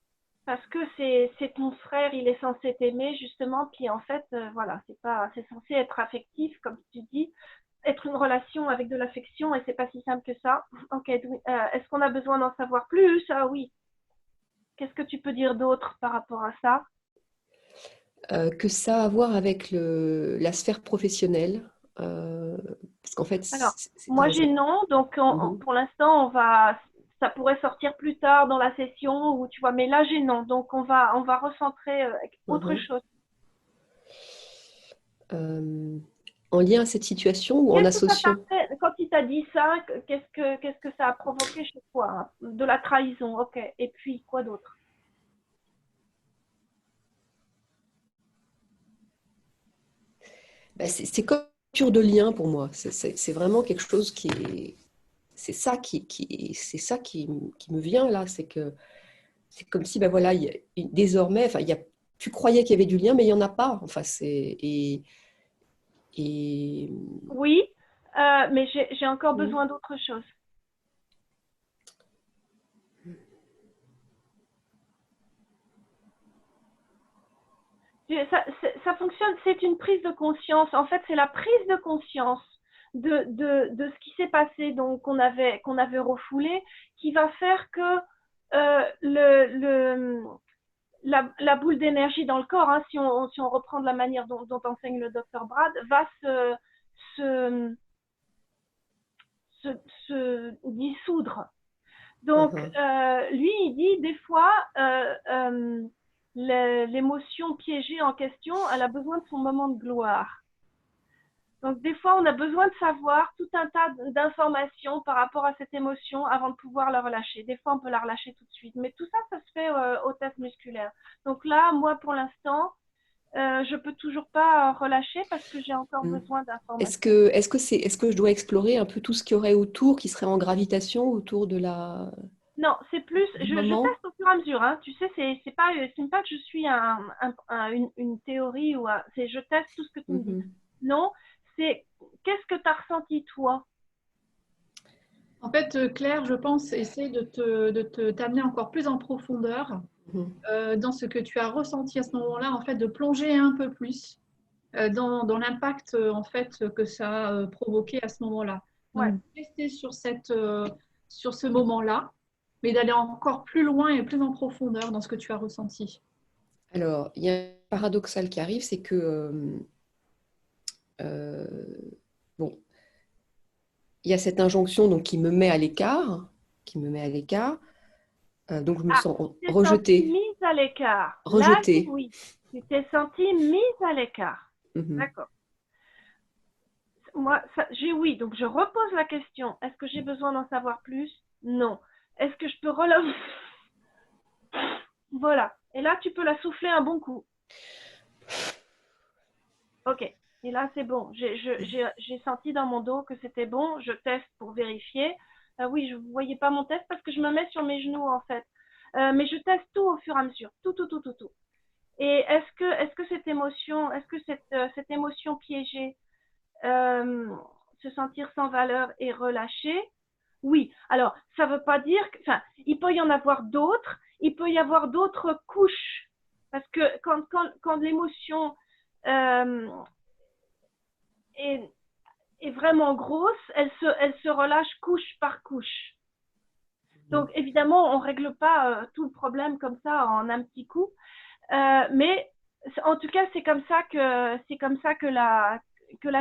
Parce que c'est ton frère, il est censé t'aimer justement, puis en fait, voilà, c'est censé être affectif, comme tu dis, être une relation avec de l'affection, et c'est pas si simple que ça. Ok, est-ce qu'on a besoin d'en savoir plus? Ah oui. Qu'est-ce que tu peux dire d'autre par rapport à ça? Que ça a à voir avec la sphère professionnelle, parce qu'en fait, Alors, c'est moi dans j'ai un... non, donc Mhm. pour l'instant, ça pourrait sortir plus tard dans la session, ou tu vois, mais là j'ai non, donc on va recentrer avec autre Mhm. chose. Euh, En lien à cette situation ou en Qu'est-ce que ça t'a associant? fait quand il t'a dit ça? Qu'est-ce que ça a provoqué chez toi, hein? De la trahison, ok. Et puis quoi d'autre? Ben, c'est comme une rupture de lien pour moi. C'est vraiment quelque chose qui est... C'est ça c'est ça qui me vient là. C'est que c'est comme si, ben voilà, désormais, enfin, tu croyais qu'il y avait du lien, mais il n'y en a pas. Enfin, et Oui, mais j'ai encore mm, besoin d'autre chose. Ça fonctionne, c'est une prise de conscience. En fait, c'est la prise de conscience de ce qui s'est passé, donc qu'on avait refoulé, qui va faire que la boule d'énergie dans le corps, hein, si on reprend de la manière dont enseigne le docteur Brad, va se, se, se dissoudre. Donc, mhm, lui, il dit des fois, l'émotion piégée en question, elle a besoin de son moment de gloire. Donc, des fois, on a besoin de savoir tout un tas d'informations par rapport à cette émotion avant de pouvoir la relâcher. Des fois, on peut la relâcher tout de suite. Mais tout ça, ça se fait au test musculaire. Donc là, moi, pour l'instant, je peux toujours pas relâcher parce que j'ai encore mm. besoin d'informations. Est-ce que je dois explorer un peu tout ce qu'il y aurait autour, qui serait en gravitation autour Non, c'est plus, du je moment? teste au fur et à mesure, hein. Tu sais, c'est pas que je suis une théorie c'est je teste tout ce que tu me dis. Mhm, Non, c'est qu'est-ce que tu as ressenti toi? En fait, Claire, je pense, essaie t'amener encore plus en profondeur mhm. dans ce que tu as ressenti à ce moment-là, en fait, de plonger un peu plus dans l'impact en fait que ça a provoqué à ce moment-là. Ouais. Donc, rester sur ce moment-là, mais d'aller encore plus loin et plus en profondeur dans ce que tu as ressenti. Alors, il y a un paradoxal qui arrive, c'est que euh, bon, il y a cette injonction donc qui me met à l'écart, donc je me Ah, sens tu t'es sentie rejetée, mise à l'écart. Là, rejetée. oui. Tu t'es sentie mise à l'écart. Mhm. D'accord. Moi, j'ai oui, donc je repose la question. Est-ce que j'ai besoin d'en savoir plus? Non. Est-ce que je peux relancer? Voilà. Et là, tu peux la souffler un bon coup. Ok. Et là, c'est bon. J'ai senti dans mon dos que c'était bon. Je teste pour vérifier. Oui, je ne voyais pas mon test parce que je me mets sur mes genoux, en fait. Mais je teste tout au fur et à mesure. Tout, tout, tout, tout, tout. Et est-ce que cette émotion piégée, euh, se sentir sans valeur et relâcher? Oui. Alors, ça ne veut pas dire que, enfin, il peut y en avoir d'autres. Il peut y avoir d'autres couches. Parce que quand l'émotion euh, est, est vraiment grosse, elle se relâche couche par couche. Donc, évidemment, on ne règle pas tout le problème comme ça en un petit coup. Mais en tout cas, c'est comme ça que la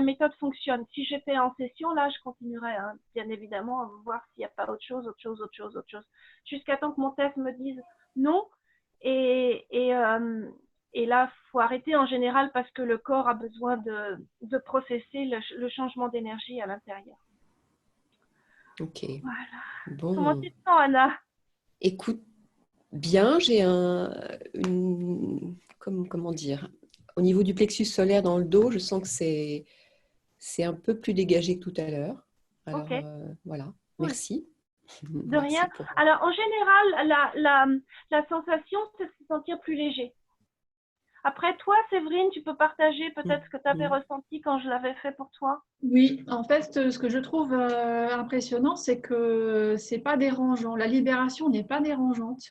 méthode fonctionne. Si j'étais en session, là, je continuerais, hein, bien évidemment, à voir s'il n'y a pas autre chose, jusqu'à temps que mon test me dise non. Et là, il faut arrêter en général parce que le corps a besoin de processer le changement d'énergie à l'intérieur. Ok. Voilà. Comment Bon, tu te sens, Anna? écoute, bien, j'ai comment dire, Au niveau du plexus solaire dans le dos, je sens que c'est un peu plus dégagé que tout à l'heure. Alors, Ok, voilà, cool. merci. De Merci rien. pour… Alors, en général, la sensation, c'est de se sentir plus léger. Après, toi, Séverine, tu peux partager peut-être ce que tu avais ressenti quand je l'avais fait pour toi. Oui, en fait, ce que je trouve impressionnant, c'est que c'est pas dérangeant. La libération n'est pas dérangeante.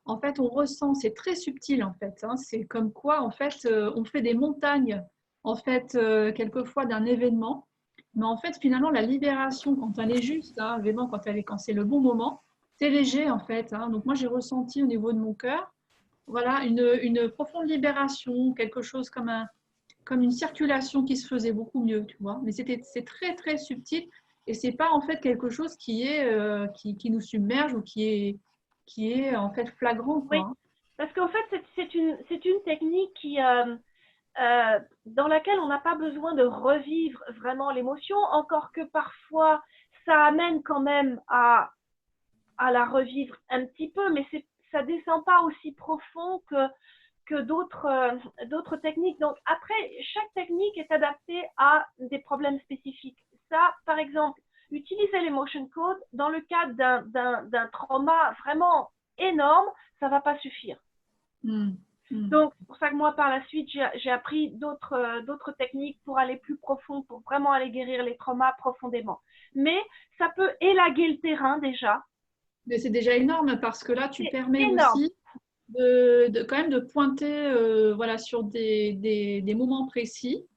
En fait, on ressent, c'est très subtil en fait, hein. C'est comme quoi, en fait, on fait des montagnes, en fait, quelquefois d'un événement. Mais en fait, finalement, la libération, quand elle est juste, hein, vraiment, quand c'est le bon moment, c'est léger en fait, hein. Donc moi, j'ai ressenti au niveau de mon cœur, voilà, une profonde libération, quelque chose comme une circulation qui se faisait beaucoup mieux, tu vois. Mais c'est très, très subtil et c'est pas en fait quelque chose qui nous submerge ou qui est en fait flagrant, Oui, quoi. parce qu'en fait, c'est une technique dans laquelle on n'a pas besoin de revivre vraiment l'émotion, encore que parfois, ça amène quand même à la revivre un petit peu, mais ça descend pas aussi profond que d'autres techniques. Donc après, chaque technique est adaptée à des problèmes spécifiques. Ça, par exemple, utiliser l'emotion code dans le cadre d'un trauma vraiment énorme, ça va pas suffire. Mm. Mm. Donc, c'est pour ça que moi, par la suite, j'ai appris d'autres techniques pour aller plus profond, pour vraiment aller guérir les traumas profondément. Mais ça peut élaguer le terrain déjà. Mais c'est déjà énorme parce que là, tu C'est permets énorme. aussi quand même de pointer voilà, sur des moments précis.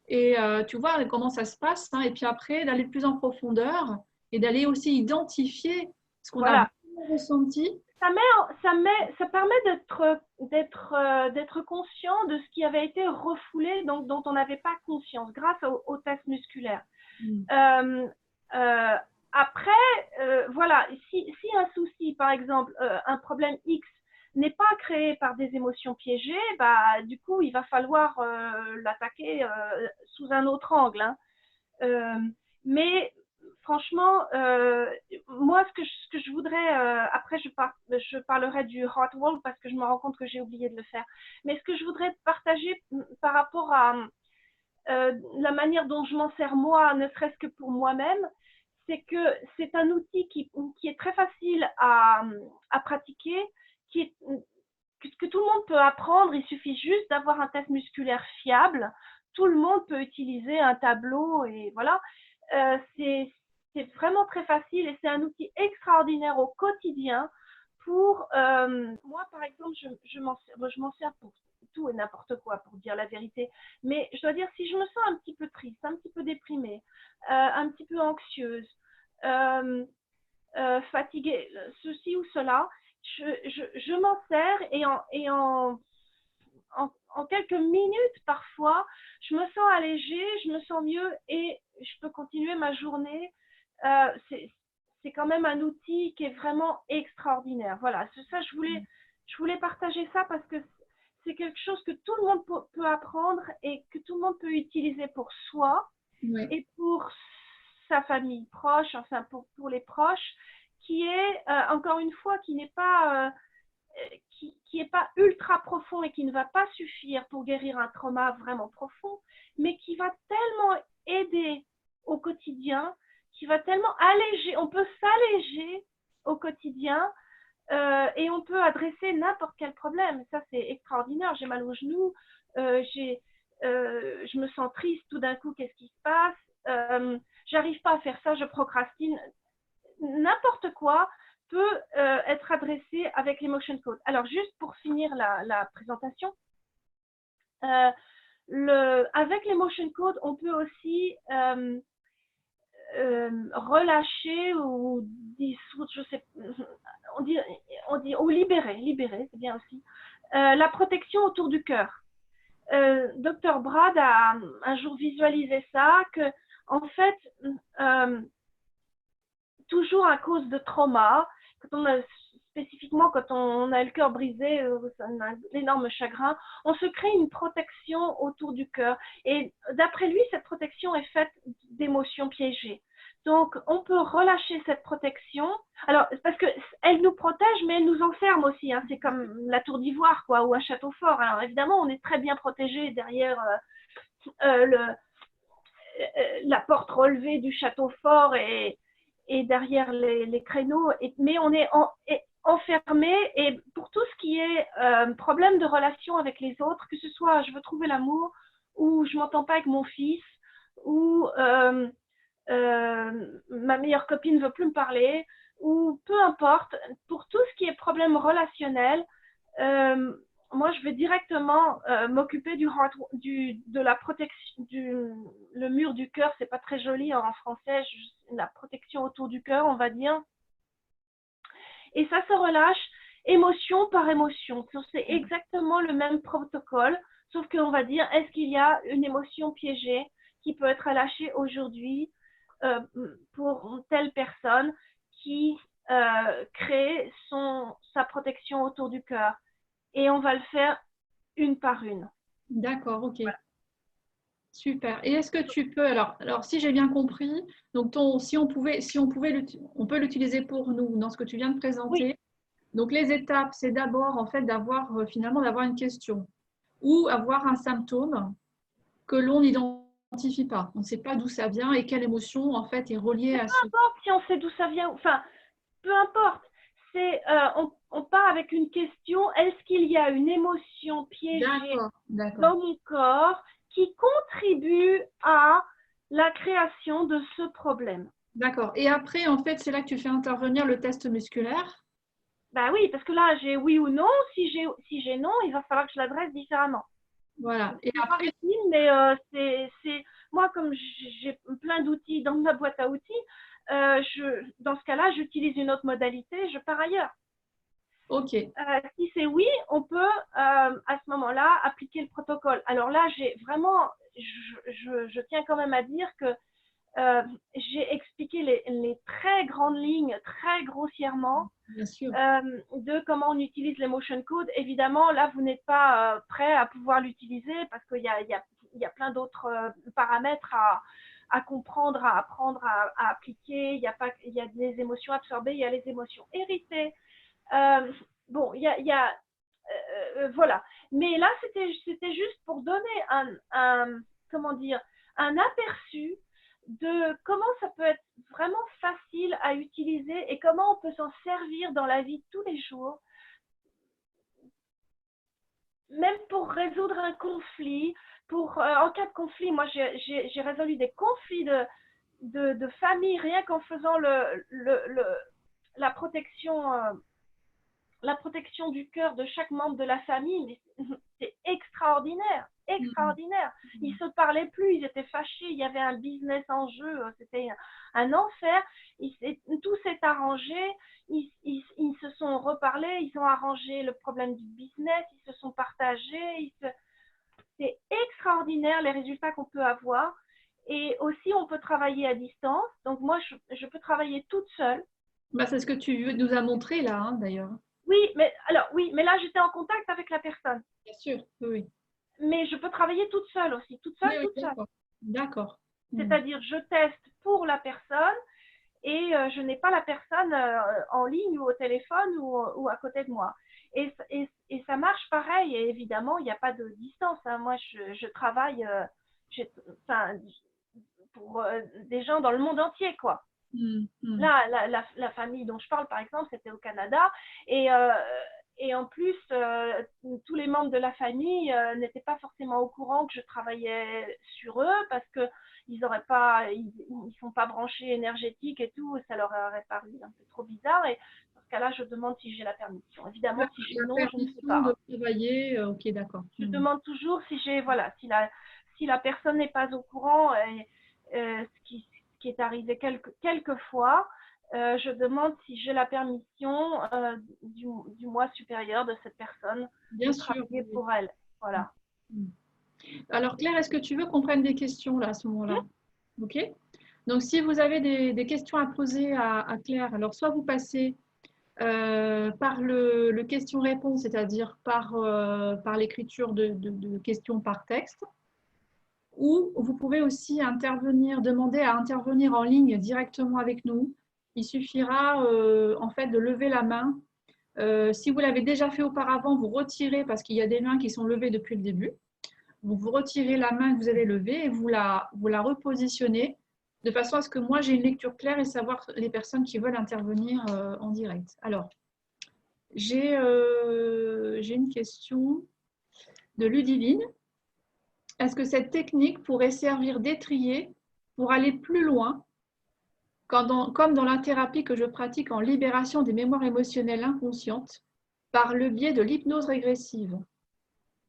Et tu vois comment ça se passe, hein, et puis après, d'aller plus en profondeur et d'aller aussi identifier ce qu'on a Voilà. vraiment ressenti. Ça permet d'être conscient de ce qui avait été refoulé, donc dont on n'avait pas conscience, grâce au test musculaire. Mm. Euh, après, voilà, si un souci, par exemple, un problème X n'est pas créé par des émotions piégées, bah, du coup, il va falloir l'attaquer sous un autre angle, hein. Mais franchement, moi, ce que je voudrais, après, je parlerai du Heart Wall parce que je me rends compte que j'ai oublié de le faire. Mais ce que je voudrais partager par rapport à la manière dont je m'en sers moi, ne serait-ce que pour moi-même, c'est que c'est un outil qui est très facile à pratiquer, que tout le monde peut apprendre. Il suffit juste d'avoir un test musculaire fiable. Tout le monde peut utiliser un tableau et voilà. C'est vraiment très facile et c'est un outil extraordinaire au quotidien pour moi, par exemple, je m'en sers pour tout et n'importe quoi, pour dire la vérité. Mais je dois dire, si je me sens un petit peu triste, un petit peu déprimée, un petit peu anxieuse, fatiguée, ceci ou cela, je m'en sers et en quelques minutes parfois, je me sens allégée, je me sens mieux et je peux continuer ma journée. C'est quand même un outil qui est vraiment extraordinaire. Voilà, c'est ça, je voulais partager ça parce que c'est quelque chose que tout le monde peut apprendre et que tout le monde peut utiliser pour soi Ouais. et pour sa famille proche, enfin pour les proches, qui est, encore une fois, qui n'est pas ultra profond et qui ne va pas suffire pour guérir un trauma vraiment profond, mais qui va tellement aider au quotidien, qui va tellement alléger, on peut s'alléger au quotidien et on peut adresser n'importe quel problème. Ça, c'est extraordinaire. J'ai mal au genou, je me sens triste tout d'un coup, qu'est-ce qui se passe, j'arrive pas à faire ça, je procrastine. N'importe quoi peut être adressé avec l'emotion code. Alors, juste pour finir la présentation, avec l'emotion code, on peut aussi relâcher ou dissoudre, je sais, on dit ou libérer, c'est bien aussi, la protection autour du cœur. Dr Brad a un jour visualisé ça, que en fait, toujours à cause de trauma, spécifiquement quand on a le cœur brisé, un énorme chagrin, on se crée une protection autour du cœur. Et d'après lui, cette protection est faite d'émotions piégées. Donc, on peut relâcher cette protection. Alors, parce que elle nous protège, mais elle nous enferme aussi. Hein. C'est comme la tour d'ivoire, quoi, ou un château fort. Alors évidemment, on est très bien protégé derrière la porte relevée du château fort et derrière les créneaux, mais on est enfermé. Et pour tout ce qui est problème de relation avec les autres, que ce soit je veux trouver l'amour, ou je m'entends pas avec mon fils, ou ma meilleure copine ne veut plus me parler, ou peu importe, pour tout ce qui est problème relationnel, moi je vais directement m'occuper de la protection, le mur du cœur, c'est pas très joli en français, la protection autour du cœur, on va dire. Et ça se relâche émotion par émotion. C'est exactement le même protocole, sauf qu'on va dire, est-ce qu'il y a une émotion piégée qui peut être relâchée aujourd'hui pour telle personne qui crée sa protection autour du cœur. Et on va le faire une par une. D'accord, ok. Voilà. Super. Et est-ce que tu peux, alors si j'ai bien compris, donc si on peut l'utiliser pour nous dans ce que tu viens de présenter. Oui. Donc les étapes, c'est d'abord en fait d'avoir une question ou avoir un symptôme que l'on n'identifie pas. On ne sait pas d'où ça vient et quelle émotion en fait est reliée à ce. Peu importe si on sait d'où ça vient, enfin, peu importe. On part avec une question, est-ce qu'il y a une émotion piégée dans mon corps qui contribue à la création de ce problème? D'accord. Et après, en fait, c'est là que tu fais intervenir le test musculaire. Ben oui, parce que là, j'ai oui ou non. Si j'ai non, il va falloir que je l'adresse différemment. Voilà. Et après, mais moi, comme j'ai plein d'outils dans ma boîte à outils, dans ce cas-là, j'utilise une autre modalité, je pars ailleurs. Ok. Si c'est oui, on peut à ce moment-là appliquer le protocole. Alors là, j'ai vraiment, je tiens quand même à dire que j'ai expliqué les très grandes lignes, très grossièrement, bien sûr, de comment on utilise l'emotion code. Évidemment, là, vous n'êtes pas prêt à pouvoir l'utiliser parce qu'il y a plein d'autres paramètres à comprendre, à apprendre, à appliquer. Il y a des émotions absorbées, il y a les émotions héritées. Bon, voilà. Mais là, c'était juste pour donner comment dire, un aperçu de comment ça peut être vraiment facile à utiliser et comment on peut s'en servir dans la vie de tous les jours, même pour résoudre un conflit. En cas de conflit, moi j'ai résolu des conflits de famille rien qu'en faisant la protection du cœur de chaque membre de la famille. C'est extraordinaire, extraordinaire. Ils se parlaient plus, ils étaient fâchés, il y avait un business en jeu, c'était un enfer. Tout s'est arrangé, ils se sont reparlés, ils ont arrangé le problème du business, ils se sont partagés. C'est extraordinaire les résultats qu'on peut avoir. Et aussi, on peut travailler à distance. Donc moi, je peux travailler toute seule. Bah, c'est ce que tu nous as montré là, hein, d'ailleurs. Oui, mais là, j'étais en contact avec la personne. Bien sûr, oui. Mais je peux travailler toute seule aussi, toute seule. D'accord. C'est-à-dire, je teste pour la personne et je n'ai pas la personne en ligne ou au téléphone ou à côté de moi. Et ça marche pareil. Et évidemment, il n'y a pas de distance. Hein. Moi, je travaille pour des gens dans le monde entier, quoi. Là, la famille dont je parle, par exemple, c'était au Canada. Et en plus, tous les membres de la famille n'étaient pas forcément au courant que je travaillais sur eux parce qu'ils ne sont pas branchés énergétiques et tout. Et ça leur aurait paru un peu trop bizarre. Et dans ce cas-là, je demande si j'ai la permission. Évidemment, si j'ai non, je ne sais pas. De travailler, ok, d'accord. Je demande toujours si la personne n'est pas au courant, ce qui est arrivé quelques fois, je demande si j'ai la permission du moi supérieur de cette personne de travailler pour elle. Voilà. Alors Claire, est-ce que tu veux qu'on prenne des questions là à ce moment-là? Ok. Donc si vous avez des questions à poser à Claire, alors soit vous passez par le question-réponse, c'est-à-dire par l'écriture de questions par texte, ou vous pouvez aussi demander à intervenir en ligne directement avec nous il suffira en fait de lever la main. Si vous l'avez déjà fait auparavant, vous retirez parce qu'il y a des mains qui sont levées depuis le début. Donc, vous retirez la main que vous avez levée et vous la repositionnez de façon à ce que moi j'ai une lecture claire et savoir les personnes qui veulent intervenir en direct. Alors, j'ai une question de Ludivine. Est-ce que cette technique pourrait servir d'étrier pour aller plus loin, comme dans la thérapie que je pratique en libération des mémoires émotionnelles inconscientes par le biais de l'hypnose régressive?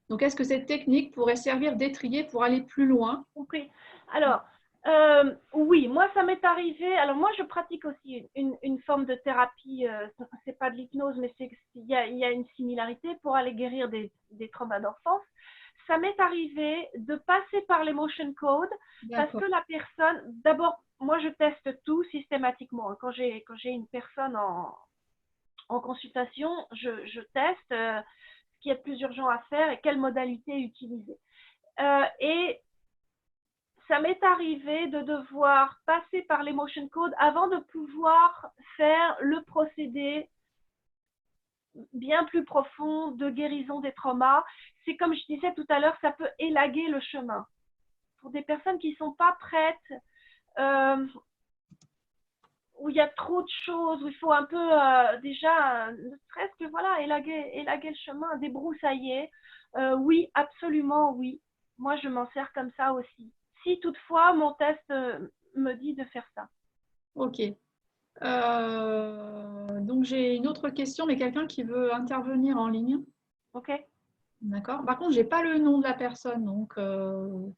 Donc, est-ce que cette technique pourrait servir d'étrier pour aller plus loin? Oui. Alors, oui, moi, ça m'est arrivé. Alors, moi, je pratique aussi une forme de thérapie. C'est pas de l'hypnose, mais il y a une similarité pour aller guérir des traumas d'enfance. Ça m'est arrivé de passer par l'emotion code parce que la personne, d'abord, moi, je teste tout systématiquement. Quand j'ai une personne en consultation, je teste ce qui est le plus urgent à faire et quelle modalité utiliser. Et ça m'est arrivé de devoir passer par l'emotion code avant de pouvoir faire le procédé bien plus profond de guérison des traumas. C'est comme je disais tout à l'heure, ça peut élaguer le chemin. Pour des personnes qui ne sont pas prêtes, où il y a trop de choses, où il faut un peu déjà, ne serait-ce que voilà, élaguer le chemin, débroussailler. Oui, absolument, oui. Moi, je m'en sers comme ça aussi. Si toutefois, mon test me dit de faire ça. Ok. Donc, j'ai une autre question, mais quelqu'un qui veut intervenir en ligne. Ok. D'accord. Par contre, je n'ai pas le nom de la personne, donc bon,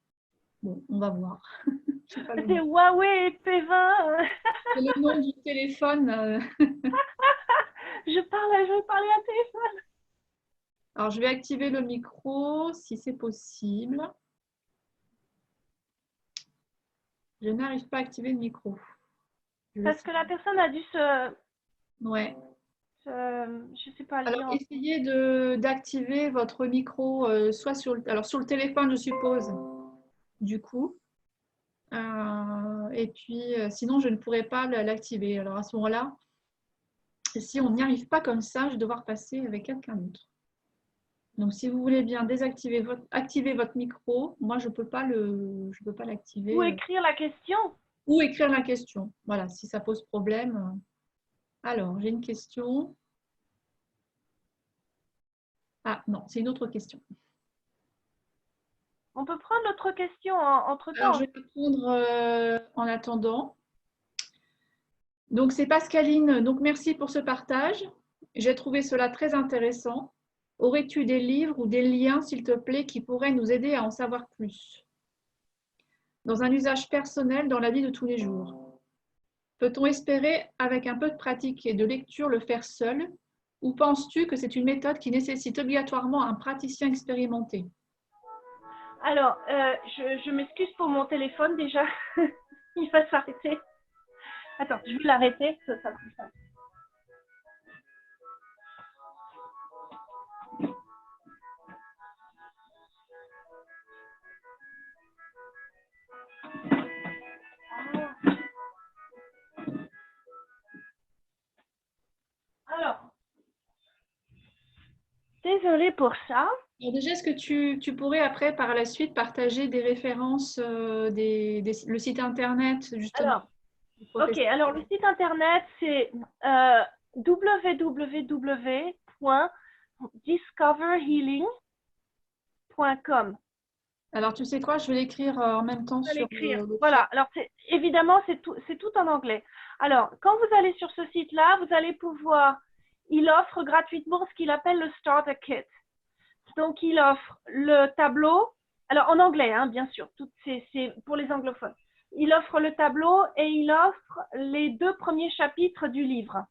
on va voir. C'est Huawei P20. C'est le nom du téléphone. Je vais parler à téléphone. Alors, je vais activer le micro si c'est possible. Je n'arrive pas à activer le micro. Parce que la personne a dû Ouais. je sais pas lire. Alors, essayez d'activer votre micro, soit sur le téléphone, je suppose, du coup. Et puis, sinon, je ne pourrais pas l'activer. Alors, à ce moment-là, si on n'y arrive pas comme ça, je vais devoir passer avec quelqu'un d'autre. Donc, si vous voulez bien activer votre micro, moi, je ne peux pas l'activer. Ou écrire la question. Ou écrire la question. Voilà, si ça pose problème. Alors, j'ai une question. Ah non, c'est une autre question. On peut prendre l'autre question entre-temps. Alors, je vais répondre en attendant. Donc, c'est Pascaline. Donc, merci pour ce partage. J'ai trouvé cela très intéressant. Aurais-tu des livres ou des liens, s'il te plaît, qui pourraient nous aider à en savoir plus dans un usage personnel dans la vie de tous les jours? Peut-on espérer, avec un peu de pratique et de lecture, le faire seul? Ou penses-tu que c'est une méthode qui nécessite obligatoirement un praticien expérimenté? Alors, je m'excuse pour mon téléphone déjà. Il va s'arrêter. Attends, je vais l'arrêter. Ça sera plus simple. Alors, désolée pour ça. Alors déjà, est-ce que tu pourrais après, par la suite, partager des références, le site internet, justement? Ok, alors le site internet, c'est www.discoverhealing.com. Alors, tu sais quoi, je vais l'écrire en même temps sur le Voilà, alors évidemment, c'est tout en anglais. Alors, quand vous allez sur ce site-là, vous allez pouvoir, il offre gratuitement ce qu'il appelle le Starter Kit. Donc, il offre le tableau, alors en anglais, hein, bien sûr, c'est pour les anglophones. Il offre le tableau et il offre les 2 premiers chapitres du livre.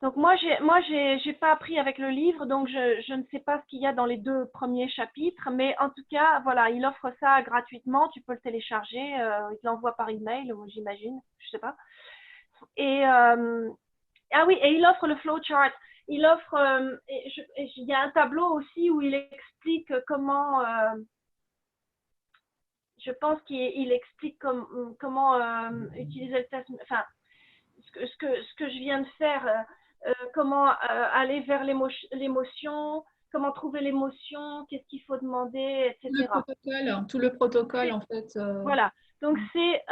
Donc, moi, j'ai pas appris avec le livre, donc je ne sais pas ce qu'il y a dans les 2 premiers chapitres, mais en tout cas, voilà, il offre ça gratuitement, tu peux le télécharger, il te l'envoie par email, j'imagine, je sais pas. Et, ah oui, et il offre le flowchart. Il offre, il y a un tableau aussi où il explique comment, je pense qu'il explique comment utiliser le test, enfin, ce que je viens de faire, comment aller vers l'émotion, comment trouver l'émotion, qu'est-ce qu'il faut demander, etc. Tout le protocole, en fait. Voilà. Donc, c'est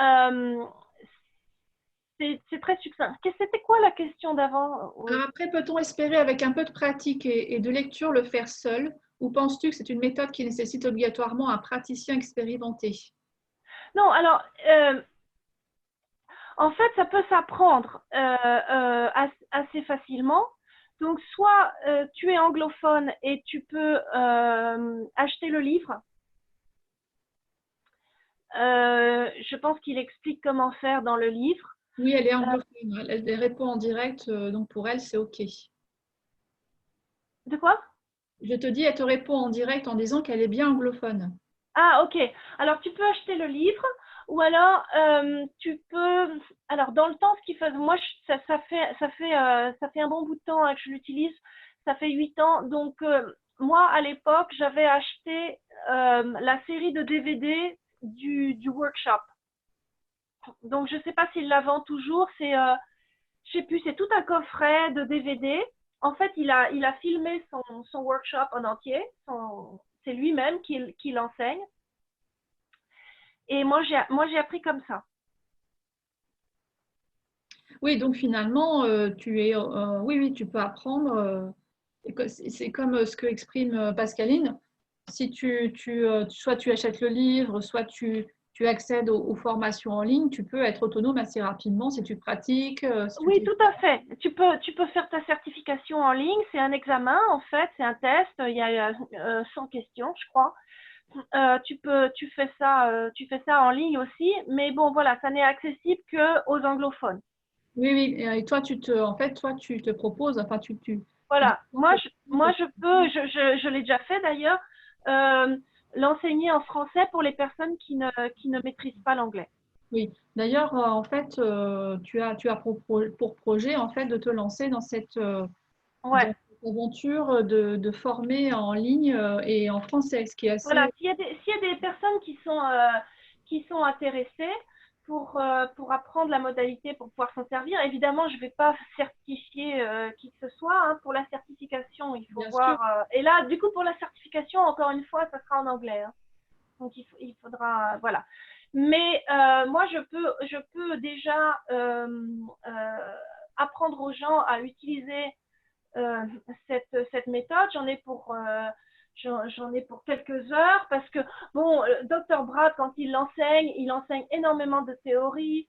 très succinct. C'était quoi la question d'avant? Alors après, peut-on espérer, avec un peu de pratique et de lecture, le faire seul? Ou penses-tu que c'est une méthode qui nécessite obligatoirement un praticien expérimenté? Non, alors, en fait, ça peut s'apprendre assez facilement. Donc, soit tu es anglophone et tu peux acheter le livre. Je pense qu'il explique comment faire dans le livre. Oui, elle est anglophone. Elle répond en direct, donc pour elle, c'est OK. De quoi? Je te dis, elle te répond en direct en disant qu'elle est bien anglophone. Ah, ok. Alors, tu peux acheter le livre ou alors tu peux. Alors, dans le temps, ce qu'il fait, moi, ça fait un bon bout de temps que je l'utilise. Ça fait 8 ans. Donc, moi, à l'époque, j'avais acheté la série de DVD du workshop. Donc, je ne sais pas s'il la vend toujours. Je sais plus, c'est tout un coffret de DVD. En fait, il a filmé son workshop en entier. C'est lui-même qui l'enseigne. Et moi, j'ai appris comme ça. Oui, donc finalement, oui, tu peux apprendre. C'est comme ce que exprime Pascaline. Si soit tu achètes le livre, soit tu accèdes aux formations en ligne, tu peux être autonome assez rapidement si tu pratiques. Oui, tout à fait. Tu peux faire ta certification en ligne. C'est un examen, en fait. C'est un test. Il y a 100 questions, je crois. Tu fais ça en ligne aussi. Mais bon, voilà, ça n'est accessible qu'aux anglophones. Oui, oui. Et toi, toi, tu te proposes, enfin, Voilà. Moi, je peux, je l'ai déjà fait d'ailleurs, l'enseigner en français pour les personnes qui ne maîtrisent pas l'anglais. Oui. D'ailleurs, en fait, tu as pour projet, en fait, de te lancer dans Ouais. cette aventure de former en ligne et en français, ce qui est assez. Voilà. S'il y a des personnes qui sont intéressées pour apprendre la modalité, pour pouvoir s'en servir, évidemment, je ne vais pas certifier qui que ce soit. Hein. Pour la certification, il faut Bien sûr. voir. Et là, du coup, pour la certification, encore une fois, ça sera en anglais. Hein. Donc, il faudra. Voilà. Mais moi, je peux déjà apprendre aux gens à utiliser cette méthode. J'en ai pour quelques heures parce que, bon, Dr. Brad, quand il enseigne énormément de théorie.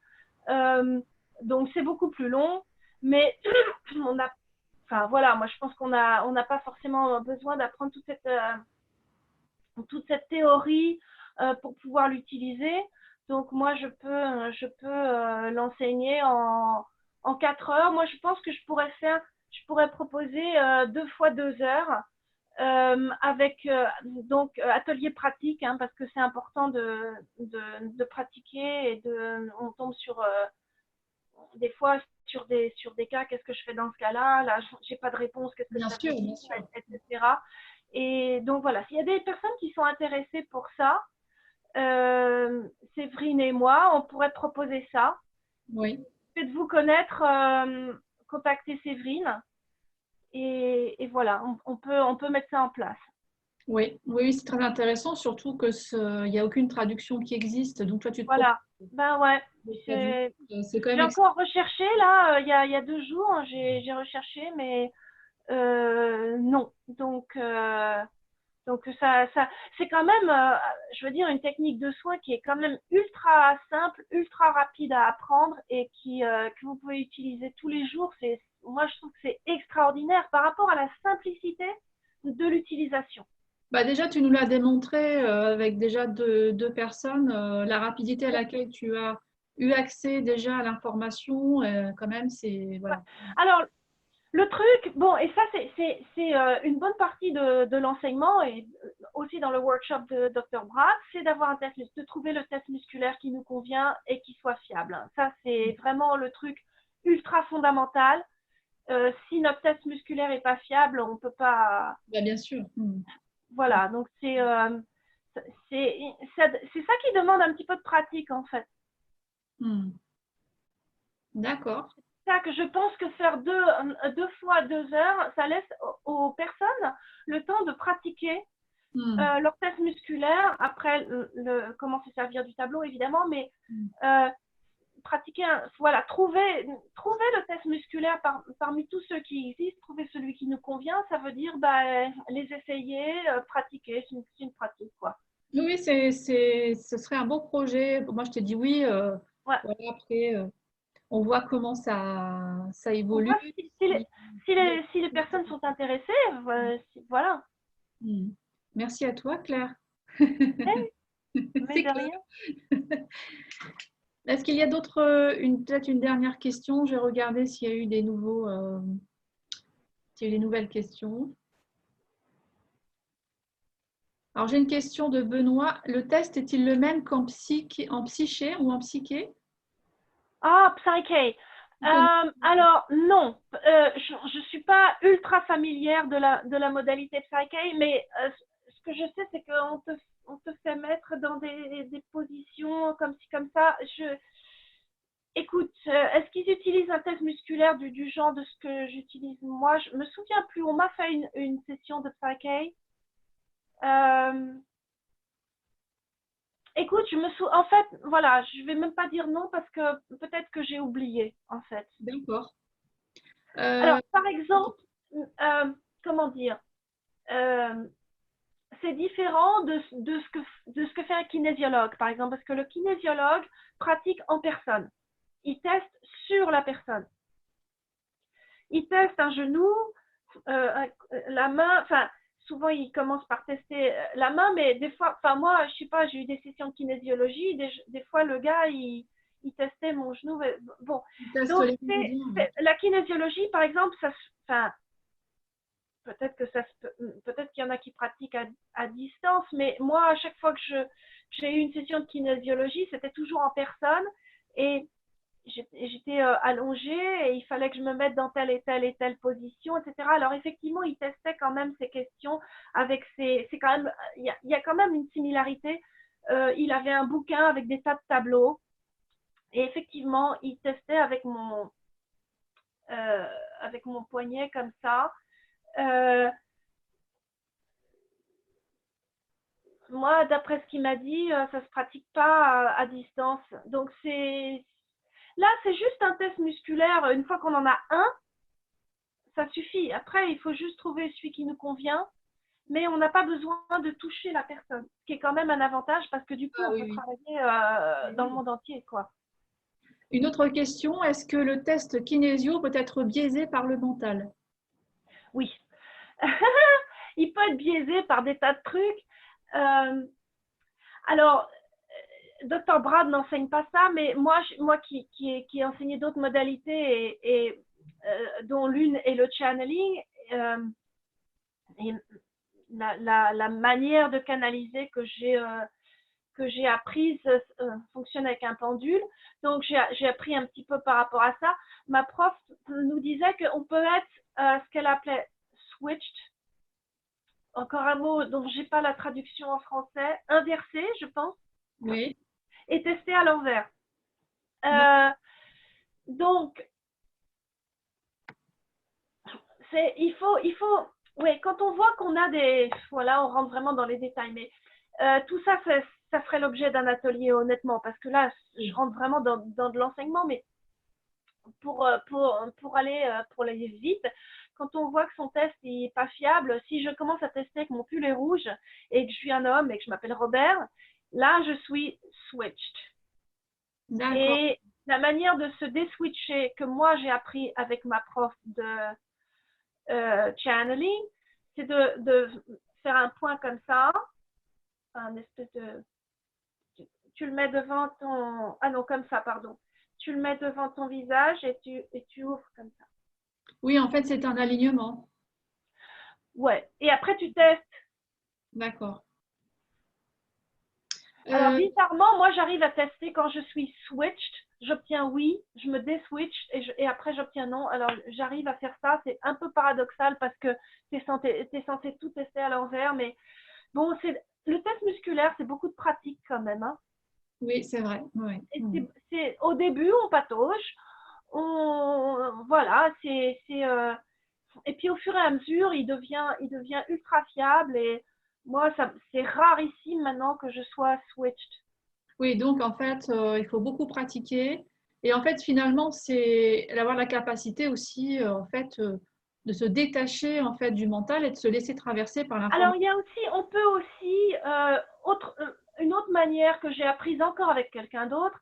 Donc, c'est beaucoup plus long. Mais enfin, voilà, moi, je pense qu'on n'a pas forcément besoin d'apprendre toute cette théorie pour pouvoir l'utiliser. Donc, moi, je peux l'enseigner en 4 heures. Moi, je pense que je pourrais proposer 2 fois 2 heures avec donc atelier pratique, hein, parce que c'est important de pratiquer et on tombe des fois sur des cas, qu'est-ce que je fais dans ce cas-là? Là, j'ai pas de réponse, qu'est-ce que Bien je sûr, fais, bien sûr. etc. Et donc voilà, s'il y a des personnes qui sont intéressées pour ça, Séverine et moi, on pourrait proposer ça. Oui. Faites-vous connaître, contactez Séverine et voilà, on peut mettre ça en place. Oui, oui, c'est très intéressant, surtout que il n'y a aucune traduction qui existe. Donc toi, tu te Voilà. Ben ouais. proposes. C'est quand J'ai même encore recherché là, il y a 2 jours, hein, j'ai recherché, mais non. Donc ça, c'est quand même, je veux dire, une technique de soin qui est quand même ultra simple, ultra rapide à apprendre et que vous pouvez utiliser tous les jours. Moi, je trouve que c'est extraordinaire par rapport à la simplicité de l'utilisation. Bah déjà, tu nous l'as démontré avec déjà deux personnes, la rapidité à laquelle tu as eu accès déjà à l'information, quand même, c'est voilà. Alors, le truc, bon, et ça, c'est une bonne partie de l'enseignement et aussi dans le workshop de Dr. Brad, c'est d'avoir de trouver le test musculaire qui nous convient et qui soit fiable. Ça, c'est vraiment le truc ultra fondamental. Si notre test musculaire n'est pas fiable, on ne peut pas. Bah, bien sûr. Voilà, donc C'est ça qui demande un petit peu de pratique, en fait. D'accord. C'est ça que je pense que faire deux fois 2 heures, ça laisse aux personnes le temps de pratiquer leur test musculaire. Après, comment se servir du tableau, évidemment, mais pratiquer, voilà, trouver le test musculaire parmi tous ceux qui existent, trouver celui qui nous convient, ça veut dire les essayer, pratiquer, c'est une pratique, quoi. Oui, ce serait un bon projet. Moi, je te dis oui. Ouais. Voilà, après, on voit comment ça évolue. Si les personnes sont intéressées, voilà. Merci à toi, Claire. Mais C'est de clair. rien. Est-ce qu'il y a peut-être une dernière question? Je vais regarder s'il y a eu des nouvelles questions. Alors, j'ai une question de Benoît. Le test est-il le même en psyché ou en psyché? Ah, Psyche. Alors, non. Je ne suis pas ultra familière de la modalité Psyche, mais ce que je sais, c'est qu'on te fait mettre dans des positions comme ci, comme ça. Écoute, est-ce qu'ils utilisent un test musculaire du genre de ce que j'utilise moi? Je me souviens plus. On m'a fait une session de Psyche. Écoute, en fait, voilà, je vais même pas dire non parce que peut-être que j'ai oublié, en fait. D'accord. Alors, par exemple, comment dire, c'est différent de ce que fait un kinésiologue, par exemple, parce que le kinésiologue pratique en personne. Il teste sur la personne. Il teste un genou, la main, enfin, souvent il commence par tester la main, mais des fois, enfin moi, je sais pas, j'ai eu des sessions de kinésiologie, des fois le gars il testait mon genou. Bon, donc la kinésiologie, par exemple, enfin, peut-être qu'il y en a qui pratiquent à distance, mais moi, à chaque fois que j'ai eu une session de kinésiologie, c'était toujours en personne et j'étais allongée et il fallait que je me mette dans telle et telle position, etc. Alors effectivement, il testait quand même ces questions avec c'est quand même, il y a quand même une similarité. Il avait un bouquin avec des tas de tableaux et effectivement, il testait avec mon poignet comme ça. Moi, d'après ce qu'il m'a dit, ça se pratique pas à distance. Donc là, c'est juste un test musculaire. Une fois qu'on en a un, ça suffit. Après, il faut juste trouver celui qui nous convient, mais on n'a pas besoin de toucher la personne, ce qui est quand même un avantage parce que du coup, on peut travailler dans le monde entier, quoi. Une autre question, est-ce que le test kinésio peut être biaisé par le mental? Oui. Il peut être biaisé par des tas de trucs. Alors, Dr. Brad n'enseigne pas ça, mais moi qui ai enseigné d'autres modalités et dont l'une est le channeling, et la manière de canaliser que j'ai apprise fonctionne avec un pendule. Donc, j'ai appris un petit peu par rapport à ça. Ma prof nous disait qu'on peut être ce qu'elle appelait switched. Encore un mot dont je n'ai pas la traduction en français. Inversé, je pense. Oui. Et testé à l'envers. Donc, il faut, oui, quand on voit qu'on a voilà, on rentre vraiment dans les détails, mais tout ça, ça ferait l'objet d'un atelier, honnêtement, parce que là, je rentre vraiment dans de l'enseignement, mais pour aller vite, quand on voit que son test n'est pas fiable, si je commence à tester que mon pull est rouge et que je suis un homme et que je m'appelle Robert, là, je suis switched. Et la manière de se déswitcher que moi, j'ai appris avec ma prof de channeling, c'est de faire un point comme ça, un espèce de... Tu le mets devant ton... Ah non, comme ça, pardon. Tu le mets devant ton visage et tu ouvres comme ça. Oui, en fait, c'est un alignement. Ouais. Et après, tu testes. D'accord. Alors, bizarrement, moi, j'arrive à tester quand je suis switched. J'obtiens oui, je me déswitch et après, j'obtiens non. Alors, j'arrive à faire ça. C'est un peu paradoxal parce que tu es censé tout tester à l'envers. Mais bon, le test musculaire, c'est beaucoup de pratique quand même. Hein. Oui, c'est vrai. Oui. Et au début, on patauge. Voilà, et puis au fur et à mesure, il devient ultra fiable. Et moi, c'est rarissime maintenant que je sois switched. Oui, donc en fait, il faut beaucoup pratiquer. Et en fait, finalement, c'est d'avoir la capacité aussi, en fait, de se détacher en fait du mental et de se laisser traverser par Alors, l'information. on peut aussi, une autre manière que j'ai apprise encore avec quelqu'un d'autre,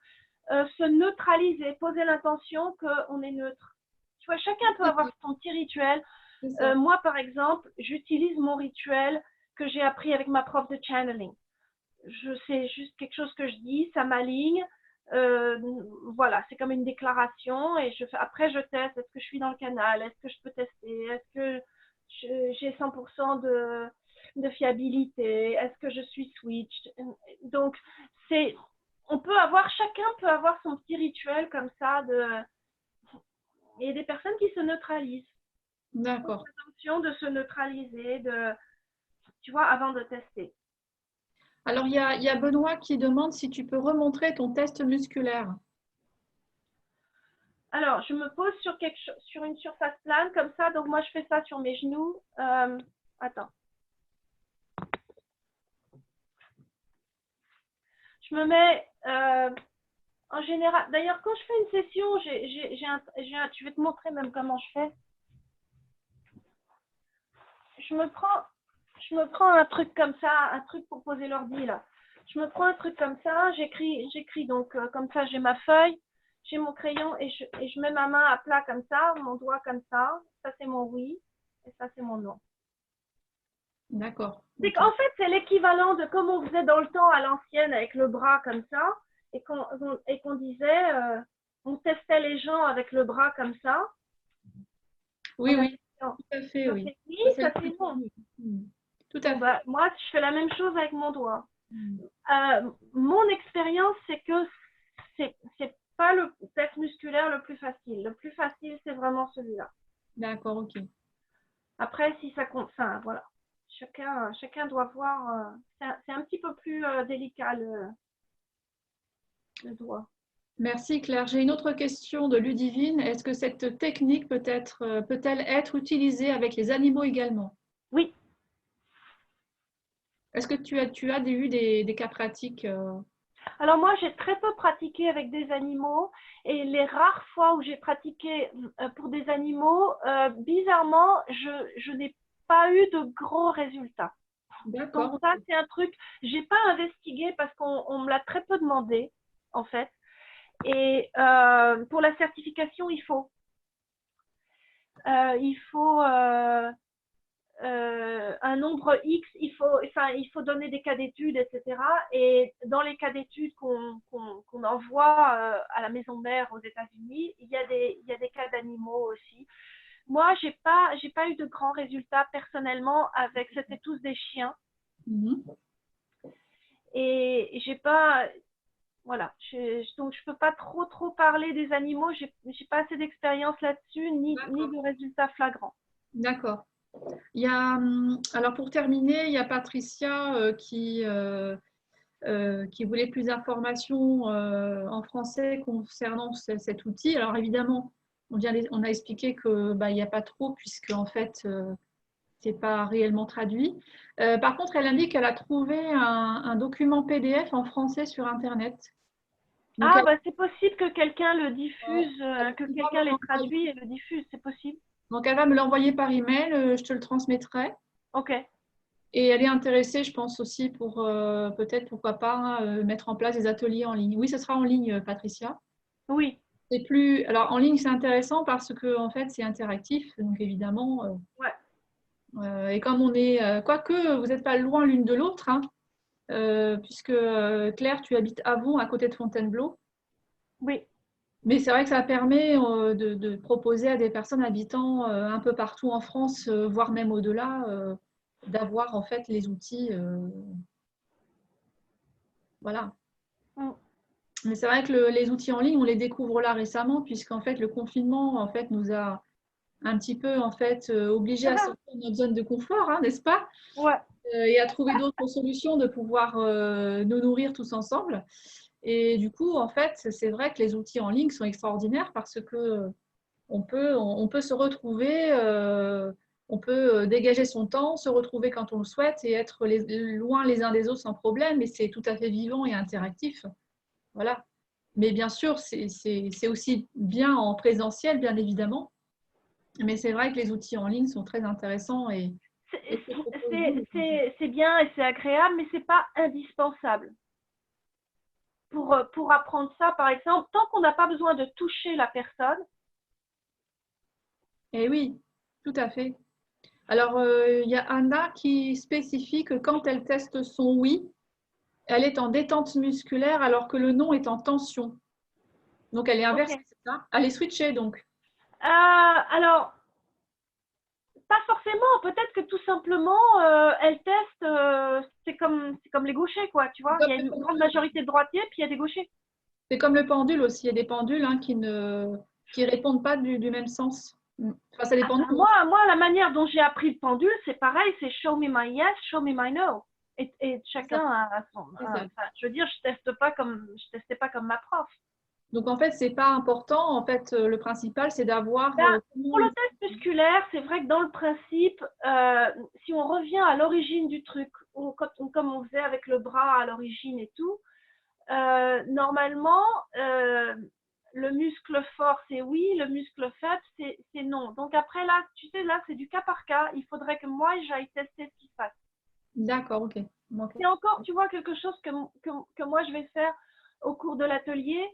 se neutraliser, poser l'intention qu'on est neutre. Tu vois, chacun peut avoir son petit rituel. C'est ça. Moi, par exemple, j'utilise mon rituel que j'ai appris avec ma prof de channeling. C'est juste quelque chose que je dis, ça m'aligne. Voilà, c'est comme une déclaration et après je teste, est-ce que je suis dans le canal, est-ce que je peux tester, est-ce que j'ai 100% de fiabilité, est-ce que je suis switched. Donc, chacun peut avoir son petit rituel comme ça et des personnes qui se neutralisent. D'accord. Attention de se neutraliser, tu vois, avant de tester. Alors, il y a Benoît qui demande si tu peux remontrer ton test musculaire. Alors, je me pose sur une surface plane comme ça. Donc, moi, je fais ça sur mes genoux. Attends. Je me mets en général. D'ailleurs, quand je fais une session, je vais te montrer même comment je fais. Je me prends un truc comme ça, un truc pour poser l'ordi là. Je me prends un truc comme ça, j'écris donc comme ça, j'ai ma feuille, j'ai mon crayon et je mets ma main à plat comme ça, mon doigt comme ça. Ça c'est mon oui et ça c'est mon non. D'accord. C'est qu'en fait, c'est l'équivalent de comme on faisait dans le temps à l'ancienne avec le bras comme ça et qu'on disait, on testait les gens avec le bras comme ça. Oui, oui, tout à fait, oui. Oui, ça c'est bon. Tout à fait. Bah, moi, je fais la même chose avec mon doigt. Mon expérience, c'est que c'est pas le test musculaire le plus facile. Le plus facile, c'est vraiment celui-là. D'accord, ok. Après, si ça compte, enfin, voilà. Chacun doit voir. C'est un petit peu plus délicat le doigt. Merci Claire. J'ai une autre question de Ludivine. Est-ce que cette technique peut-elle être utilisée avec les animaux également? Oui. Est-ce que tu as eu des cas pratiques? Alors moi, j'ai très peu pratiqué avec des animaux et les rares fois où j'ai pratiqué pour des animaux, bizarrement, je n'ai pas eu de gros résultats. D'accord. Donc ça, c'est un truc, j'ai pas investigué parce qu'on me l'a très peu demandé, en fait. Et pour la certification, il faut un nombre X, il faut donner des cas d'études, etc. Et dans les cas d'études qu'on envoie à la maison mère aux États-Unis, il y a des cas d'animaux aussi. Moi, j'ai pas eu de grands résultats personnellement avec, c'était tous des chiens. Et j'ai pas, voilà, donc je peux pas trop parler des animaux, j'ai pas assez d'expérience là-dessus, ni de résultats flagrants. D'accord. Alors pour terminer, il y a Patricia qui voulait plus d'informations en français concernant cet outil. Alors évidemment, on a expliqué que il n'y a pas trop puisque en fait c'est pas réellement traduit. Par contre, elle indique qu'elle a trouvé un document PDF en français sur Internet. Donc, c'est possible que quelqu'un le diffuse, que quelqu'un les traduit et le diffuse, c'est possible. Donc elle va me l'envoyer par email, je te le transmettrai. Ok. Et elle est intéressée, je pense aussi pour peut-être, pourquoi pas, mettre en place des ateliers en ligne. Oui, ce sera en ligne, Patricia. Oui. Alors en ligne, c'est intéressant parce que en fait, c'est interactif, donc évidemment. Ouais. Et comme on est, quoique vous n'êtes pas loin l'une de l'autre, hein, puisque Claire, tu habites Avon, à côté de Fontainebleau. Oui. Mais c'est vrai que ça permet de proposer à des personnes habitant un peu partout en France, voire même au-delà, d'avoir en fait les outils. Voilà. Mais c'est vrai que les outils en ligne, on les découvre là récemment, puisqu'en fait le confinement en fait nous a un petit peu en fait obligés à sortir de notre zone de confort, hein, n'est-ce pas? Ouais. Et à trouver d'autres solutions de pouvoir nous nourrir tous ensemble. Et du coup, en fait, c'est vrai que les outils en ligne sont extraordinaires parce que on peut se retrouver, on peut dégager son temps, se retrouver quand on le souhaite et être loin les uns des autres sans problème. Et c'est tout à fait vivant et interactif. Voilà. Mais bien sûr, c'est aussi bien en présentiel, bien évidemment. Mais c'est vrai que les outils en ligne sont très intéressants et se proposent beaucoup. C'est bien et c'est agréable, mais c'est pas indispensable. Pour apprendre ça, par exemple, tant qu'on n'a pas besoin de toucher la personne. Et oui, tout à fait. Alors, il y a Anna qui spécifie que quand elle teste son oui, elle est en détente musculaire alors que le non est en tension. Donc, elle est inversée, Okay. c'est ça? Elle est switchée, donc. Alors, pas forcément. Peut-être que tout simplement, elle teste. C'est comme les gauchers, quoi. Tu vois, il y a une grande majorité de droitiers, puis il y a des gauchers. C'est comme le pendule aussi. Il y a des pendules hein, qui répondent pas du même sens. Enfin, ça dépend de nous. Moi, la manière dont j'ai appris le pendule, c'est pareil. C'est show me my yes, show me my no. Et chacun a son. Je veux dire, je testais pas comme ma prof. Donc, en fait, c'est pas important. En fait, le principal, c'est d'avoir… pour le test musculaire, c'est vrai que dans le principe, si on revient à l'origine du truc, comme on faisait avec le bras à l'origine et tout, normalement, le muscle fort, c'est oui, le muscle faible, c'est non. Donc après, là, tu sais, là, c'est du cas par cas. Il faudrait que moi, j'aille tester ce qui se passe. D'accord, ok. C'est encore, tu vois, quelque chose que moi, je vais faire au cours de l'atelier.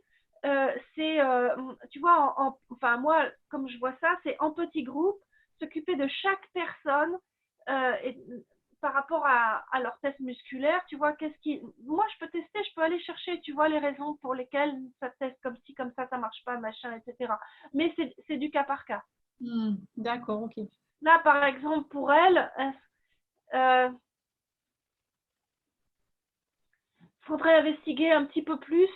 Tu vois, enfin, moi, comme je vois ça, c'est en petits groupes, s'occuper de chaque personne par rapport à leur test musculaire. Tu vois, moi, je peux tester, je peux aller chercher, tu vois, les raisons pour lesquelles ça teste comme ci, comme ça marche pas, machin, etc. Mais c'est du cas par cas. D'accord, ok. Là, par exemple, pour elle, faudrait investiguer un petit peu plus.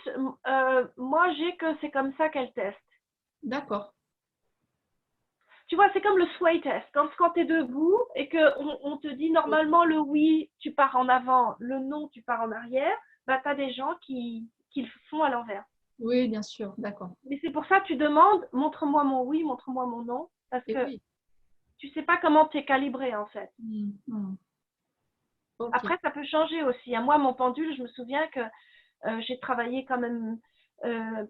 Moi, j'ai que c'est comme ça qu'elle teste. D'accord. Tu vois, c'est comme le sway test. Quand tu es debout et qu'on te dit normalement le oui, tu pars en avant, le non, tu pars en arrière, bah, tu as des gens qui le font à l'envers. Oui, bien sûr, d'accord. Mais c'est pour ça que tu demandes, montre-moi mon oui, montre-moi mon non, parce que oui. tu sais pas comment tu es calibré en fait. Okay. Après, ça peut changer aussi. Moi, mon pendule, je me souviens que j'ai travaillé quand même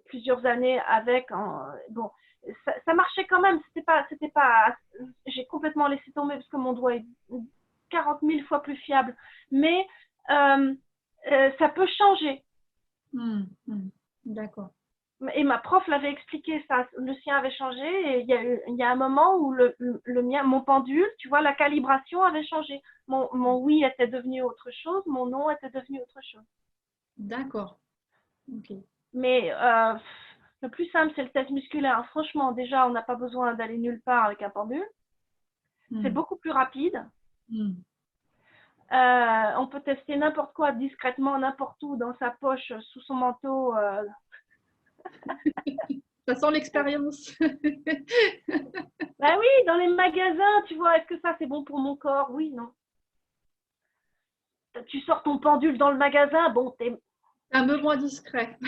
plusieurs années avec. Bon, ça marchait quand même. C'était pas. J'ai complètement laissé tomber parce que mon doigt est 40 000 fois plus fiable. Mais ça peut changer. D'accord. Et ma prof l'avait expliqué, ça. Le sien avait changé. Et il y a un moment où mon pendule, tu vois, la calibration avait changé. Mon oui était devenu autre chose, mon non était devenu autre chose. D'accord. Ok. Mais le plus simple, c'est le test musculaire. Franchement, déjà, on n'a pas besoin d'aller nulle part avec un pendule. C'est beaucoup plus rapide. On peut tester n'importe quoi discrètement, n'importe où, dans sa poche, sous son manteau. Ça sent l'expérience. Ben oui, dans les magasins, tu vois, est-ce que ça, c'est bon pour mon corps? Oui, non. Tu sors ton pendule dans le magasin, bon, t'es un peu moins discret.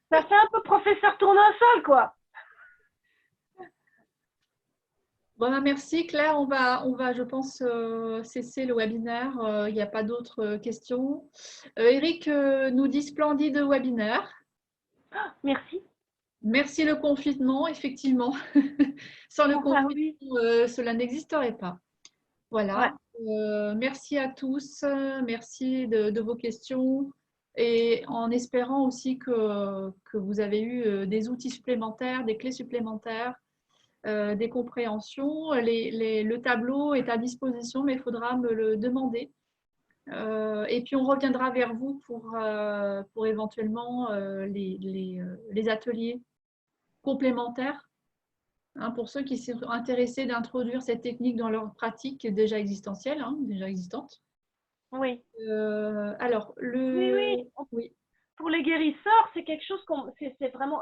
Ça fait un peu professeur tournesol, quoi. Bon, merci Claire, on va je pense, cesser le webinaire. Il n'y a pas d'autres questions. Eric nous dit splendide webinaire. Merci. Merci le confinement, effectivement. Sans le confinement, oui. Cela n'existerait pas. Voilà. Ouais. Merci à tous. Merci de vos questions. Et en espérant aussi que vous avez eu des outils supplémentaires, des clés supplémentaires, des compréhensions. Le tableau est à disposition, mais il faudra me le demander. Et puis, on reviendra vers vous pour éventuellement les ateliers complémentaires, hein, pour ceux qui sont intéressés d'introduire cette technique dans leur pratique déjà existentielle, hein, déjà existante. Oui. Alors, oui. Pour les guérisseurs, c'est quelque chose c'est vraiment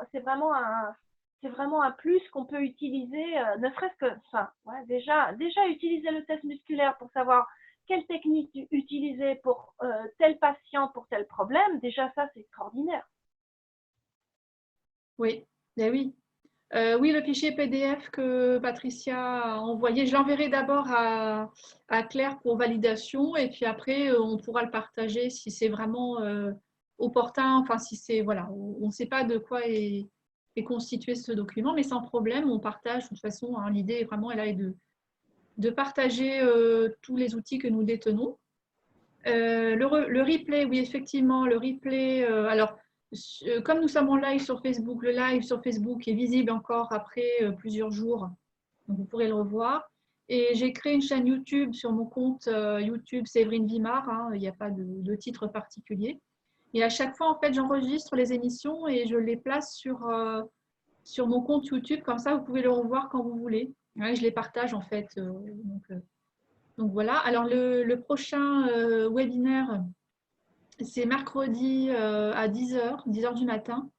c'est vraiment un plus qu'on peut utiliser, ne serait-ce que, enfin, ouais, déjà utiliser le test musculaire pour savoir quelle technique utiliser pour tel patient, pour tel problème, déjà ça, c'est extraordinaire. Oui, ben oui. Oui, le fichier PDF que Patricia a envoyé, je l'enverrai d'abord à Claire pour validation et puis après, on pourra le partager si c'est vraiment opportun. Enfin, si c'est, voilà, on ne sait pas de quoi est constitué ce document, mais sans problème, on partage de toute façon. Hein, l'idée vraiment, elle est de partager tous les outils que nous détenons. Le replay, oui, effectivement, le replay. Alors, comme nous sommes en live sur Facebook, le live sur Facebook est visible encore après plusieurs jours. Donc, vous pourrez le revoir. Et j'ai créé une chaîne YouTube sur mon compte YouTube Séverine Vimard. Hein, il n'y a pas de titre particulier. Et à chaque fois, en fait, j'enregistre les émissions et je les place sur mon compte YouTube. Comme ça, vous pouvez le revoir quand vous voulez. Ouais, je les partage, en fait. Donc voilà. Alors, le prochain webinaire, c'est mercredi à 10h du matin.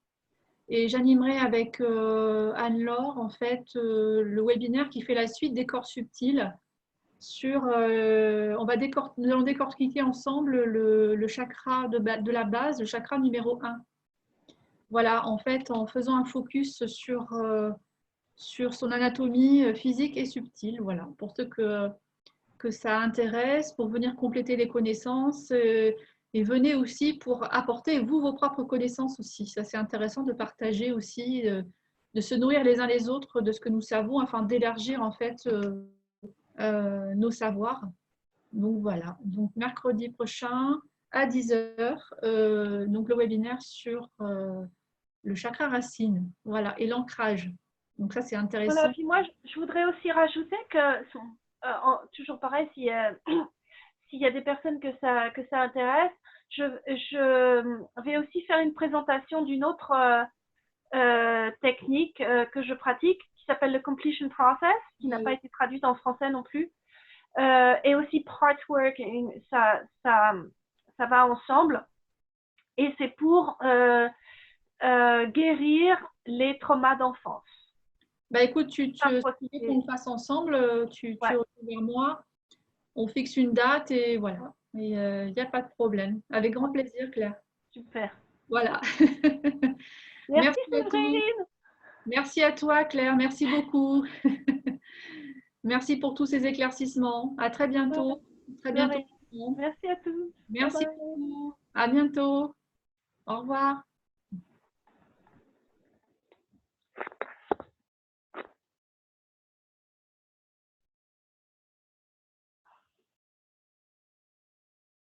Et j'animerai avec Anne-Laure, en fait, le webinaire qui fait la suite des corps subtils. Nous allons décortiquer ensemble le chakra de la base, le chakra numéro 1. Voilà, en fait, en faisant un focus sur son anatomie physique et subtile. Voilà, pour ceux que ça intéresse, pour venir compléter les connaissances et venez aussi pour apporter vous vos propres connaissances aussi. Ça, c'est intéressant de partager aussi, de se nourrir les uns les autres de ce que nous savons afin d'élargir en fait nos savoirs. Donc voilà, donc mercredi prochain à 10h, donc le webinaire sur le chakra racine, voilà, et l'ancrage. Donc ça, c'est intéressant. Voilà, puis moi, je voudrais aussi rajouter que, toujours pareil, s'il y a des personnes que ça intéresse, je vais aussi faire une présentation d'une autre technique que je pratique, qui s'appelle le completion process, qui n'a pas été traduite en français non plus, et aussi part working, ça va ensemble, et c'est pour guérir les traumas d'enfance. Bah écoute, si tu veux qu'on le fasse ensemble, tu reviens vers moi, on fixe une date et voilà. Il n'y a pas de problème. Avec grand plaisir, Claire. Super. Voilà. Merci Séverine. Merci à toi, Claire. Merci beaucoup. Merci pour tous ces éclaircissements. À très bientôt. Très bientôt. Merci à tous. Merci beaucoup. À bientôt. Au revoir.